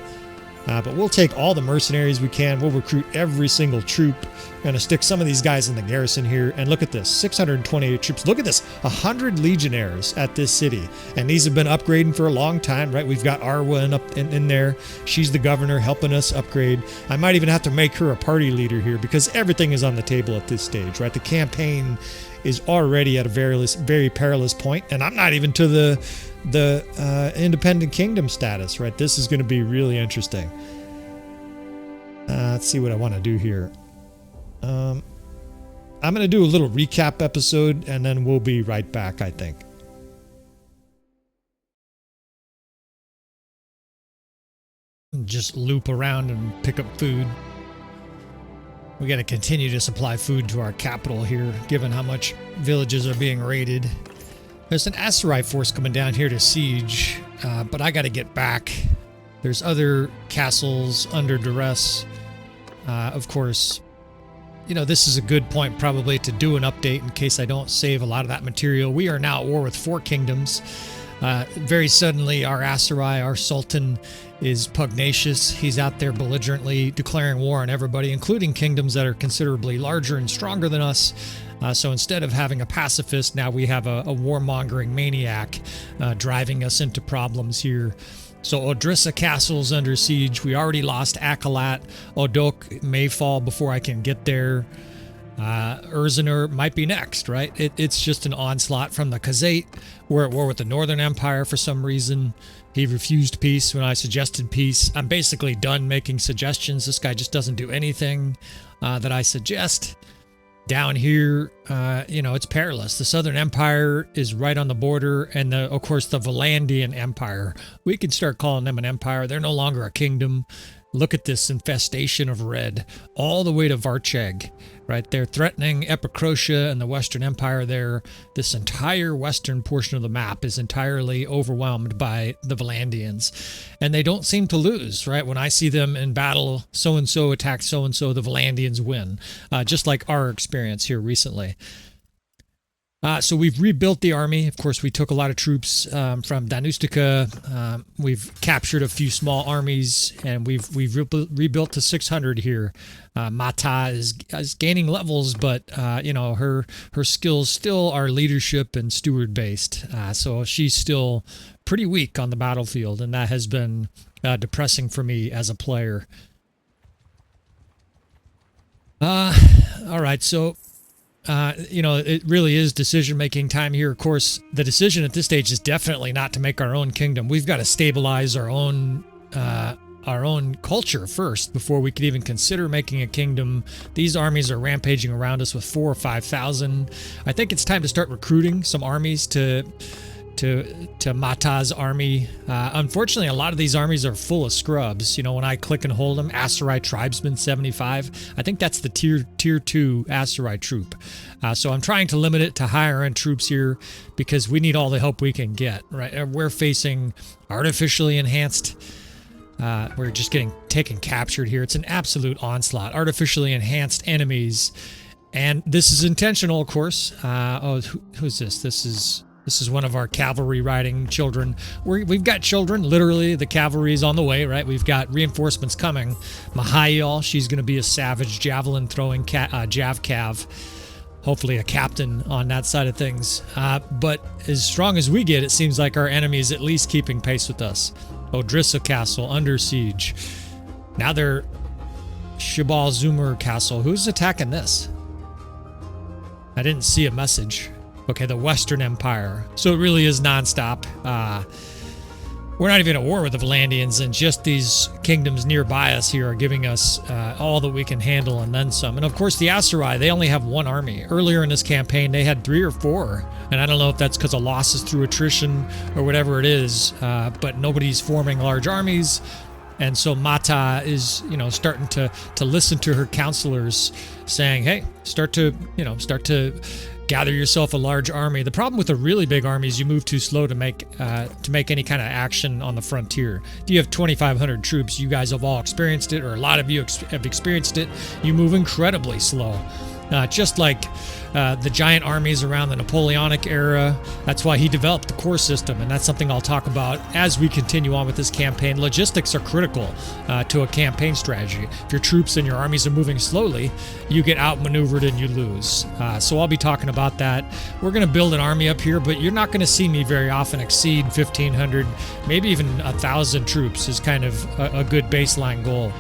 But we'll take all the mercenaries we can. We'll recruit every single troop. Gonna stick some of these guys in the garrison here. And look at this, 628 troops. Look at this, 100 legionnaires at this city. And these have been upgrading for a long time, right? We've got Arwa in there. She's the governor helping us upgrade. I might even have to make her a party leader here because everything is on the table at this stage, right? The campaign is already at a very perilous point, and I'm not even to the independent kingdom status, right? This is going to be really interesting. Let's see what I want to do here. I'm going to do a little recap episode, and then we'll be right back, I think. Just loop around and pick up food. We got to continue to supply food to our capital here, given how much villages are being raided. There's an Aserai force coming down here to siege, but I got to get back. There's other castles under duress. Of course, you know, this is a good point probably to do an update in case I don't save a lot of that material. We are now at war with 4 kingdoms. Very suddenly, our Aserai, our Sultan, is pugnacious. He's out there belligerently declaring war on everybody, including kingdoms that are considerably larger and stronger than us. So instead of having a pacifist, now we have a warmongering maniac driving us into problems here. So Odrissa Castle's under siege. We already lost Akalat. Odok may fall before I can get there. Urzener might be next, right? It's just an onslaught from the XVIII. We're at war with the Northern Empire for some reason. He refused peace when I suggested peace. I'm basically done making suggestions. This guy just doesn't do anything that I suggest. Down here, you know, it's perilous. The Southern Empire is right on the border, and of course the Vlandian Empire. We can start calling them an empire. They're no longer a kingdom. Look at this infestation of red all the way to Varcheg, right? They're threatening Epicrotia and the Western Empire there. This entire western portion of the map is entirely overwhelmed by the Vlandians, and they don't seem to lose, right? When I see them in battle, so-and-so attacks so-and-so, the Vlandians win, just like our experience here recently. So we've rebuilt the army. Of course, we took a lot of troops from Danustica. We've captured a few small armies, and we've rebuilt to 600 here. Mata is gaining levels, but you know, her skills still are leadership and steward based. So she's still pretty weak on the battlefield, and that has been depressing for me as a player. All right, so. You know, it really is decision-making time here. Of course, the decision at this stage is definitely not to make our own kingdom. We've got to stabilize our own culture first before we could even consider making a kingdom. These armies are rampaging around us with 4,000 or 5,000. I think it's time to start recruiting some armies to Mata's army. Unfortunately, a lot of these armies are full of scrubs. You know, when I click and hold them, Aserai Tribesman 75, I think that's the tier 2 Aserai troop. So I'm trying to limit it to higher end troops here because we need all the help we can get, right? We're facing artificially enhanced. We're just getting captured here. It's an absolute onslaught. Artificially enhanced enemies. And this is intentional, of course. Who's this? This is one of our cavalry riding children. We've got children, literally. The cavalry is on the way, right? We've got reinforcements coming. Mahayal, she's going to be a savage javelin throwing jav cav. Hopefully a captain on that side of things. But as strong as we get, it seems like our enemy is at least keeping pace with us. Odrissa Castle under siege. Now they're Shibal Zumur Castle. Who's attacking this? I didn't see a message. Okay, the Western Empire. So it really is nonstop. We're not even at war with the Vlandians, and just these kingdoms nearby us here are giving us all that we can handle and then some. And of course, the Aserai, they only have one army. Earlier in this campaign, they had 3 or 4. And I don't know if that's because of losses through attrition or whatever it is, but nobody's forming large armies. And so Mata is, you know, starting to listen to her counselors saying, hey, start to gather yourself a large army. The problem with a really big army is you move too slow to make any kind of action on the frontier. If you have 2,500 troops, you guys have all experienced it, or a lot of you have experienced it, you move incredibly slow. just like the giant armies around the Napoleonic era. That's why he developed the core system, and that's something I'll talk about as we continue on with this campaign. Logistics are critical to a campaign strategy. If your troops and your armies are moving slowly, you get outmaneuvered and you lose. So I'll be talking about that. We're going to build an army up here, but you're not going to see me very often exceed 1,500, maybe even 1,000 troops is kind of a good baseline goal.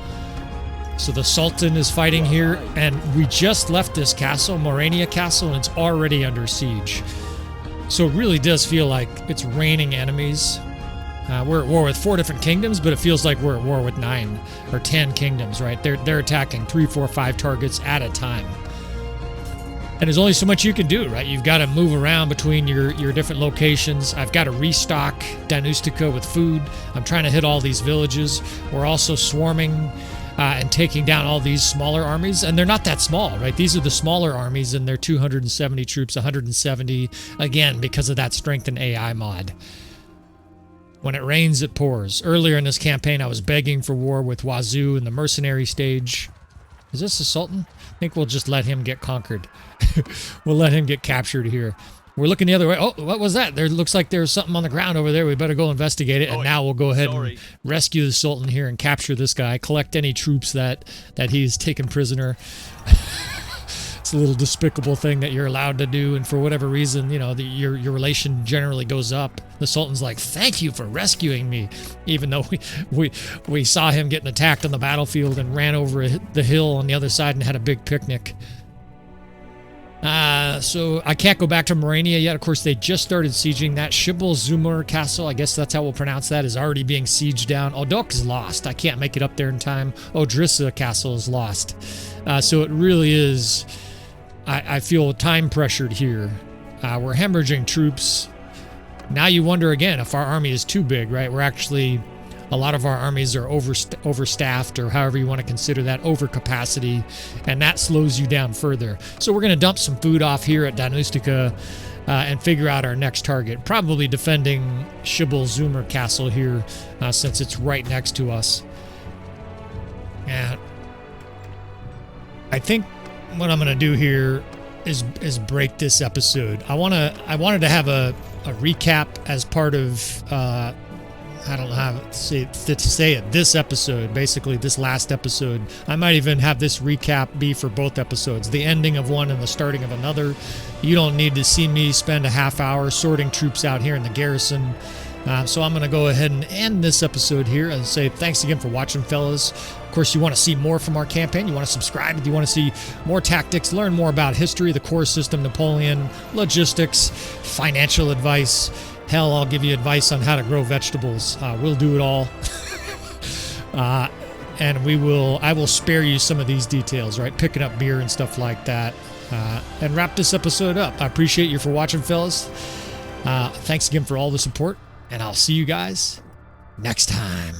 So the Sultan is fighting here, and we just left this castle, Morania Castle, and it's already under siege. So it really does feel like it's raining enemies. We're at war with 4 different kingdoms, but it feels like we're at war with 9 or 10 kingdoms, right? They're attacking 3, 4, 5 targets at a time. And there's only so much you can do, right? You've got to move around between your different locations. I've got to restock Danustica with food. I'm trying to hit all these villages. We're also swarming and taking down all these smaller armies, and they're not that small, right? These are the smaller armies, and they're 270 troops, 170, again, because of that strength and AI mod. When it rains, it pours. Earlier in this campaign, I was begging for war with Wazu in the mercenary stage. Is this the Sultan? I think we'll just let him get conquered. We'll let him get captured here. We're looking the other way. Oh, what was that? There looks like there's something on the ground over there. We better go investigate it. And now we'll go ahead and rescue the Sultan here and capture this guy. Collect any troops that he's taken prisoner. It's a little despicable thing that you're allowed to do. And for whatever reason, you know, your relation generally goes up. The Sultan's like, thank you for rescuing me. Even though we saw him getting attacked on the battlefield and ran over the hill on the other side and had a big picnic. So I can't go back to Morania yet. Of course, they just started sieging that. Shibboleth Zumur Castle, I guess that's how we'll pronounce that, is already being sieged down. Odok is lost. I can't make it up there in time. Odrissa Castle is lost. So it really is, I feel time pressured here. We're hemorrhaging troops. Now you wonder again if our army is too big, right? We're actually, a lot of our armies are overstaffed, or however you want to consider that, overcapacity, and that slows you down further. So we're going to dump some food off here at Danustica and figure out our next target. Probably defending Shibboleth Zumur Castle here, since it's right next to us. And I think what I'm going to do here is break this episode. I wanted to have a recap as part of I don't know how to say it. This episode, basically this last episode. I might even have this recap be for both episodes, the ending of one and the starting of another. You don't need to see me spend a half hour sorting troops out here in the garrison. So I'm going to go ahead and end this episode here and say thanks again for watching, fellas. Of course, you want to see more from our campaign. You want to subscribe. If you want to see more tactics, learn more about history, the core system, Napoleon, logistics, financial advice. Hell, I'll give you advice on how to grow vegetables. We'll do it all. And I will spare you some of these details, right? Picking up beer and stuff like that. And wrap this episode up. I appreciate you for watching, fellas. Thanks again for all the support, and I'll see you guys next time.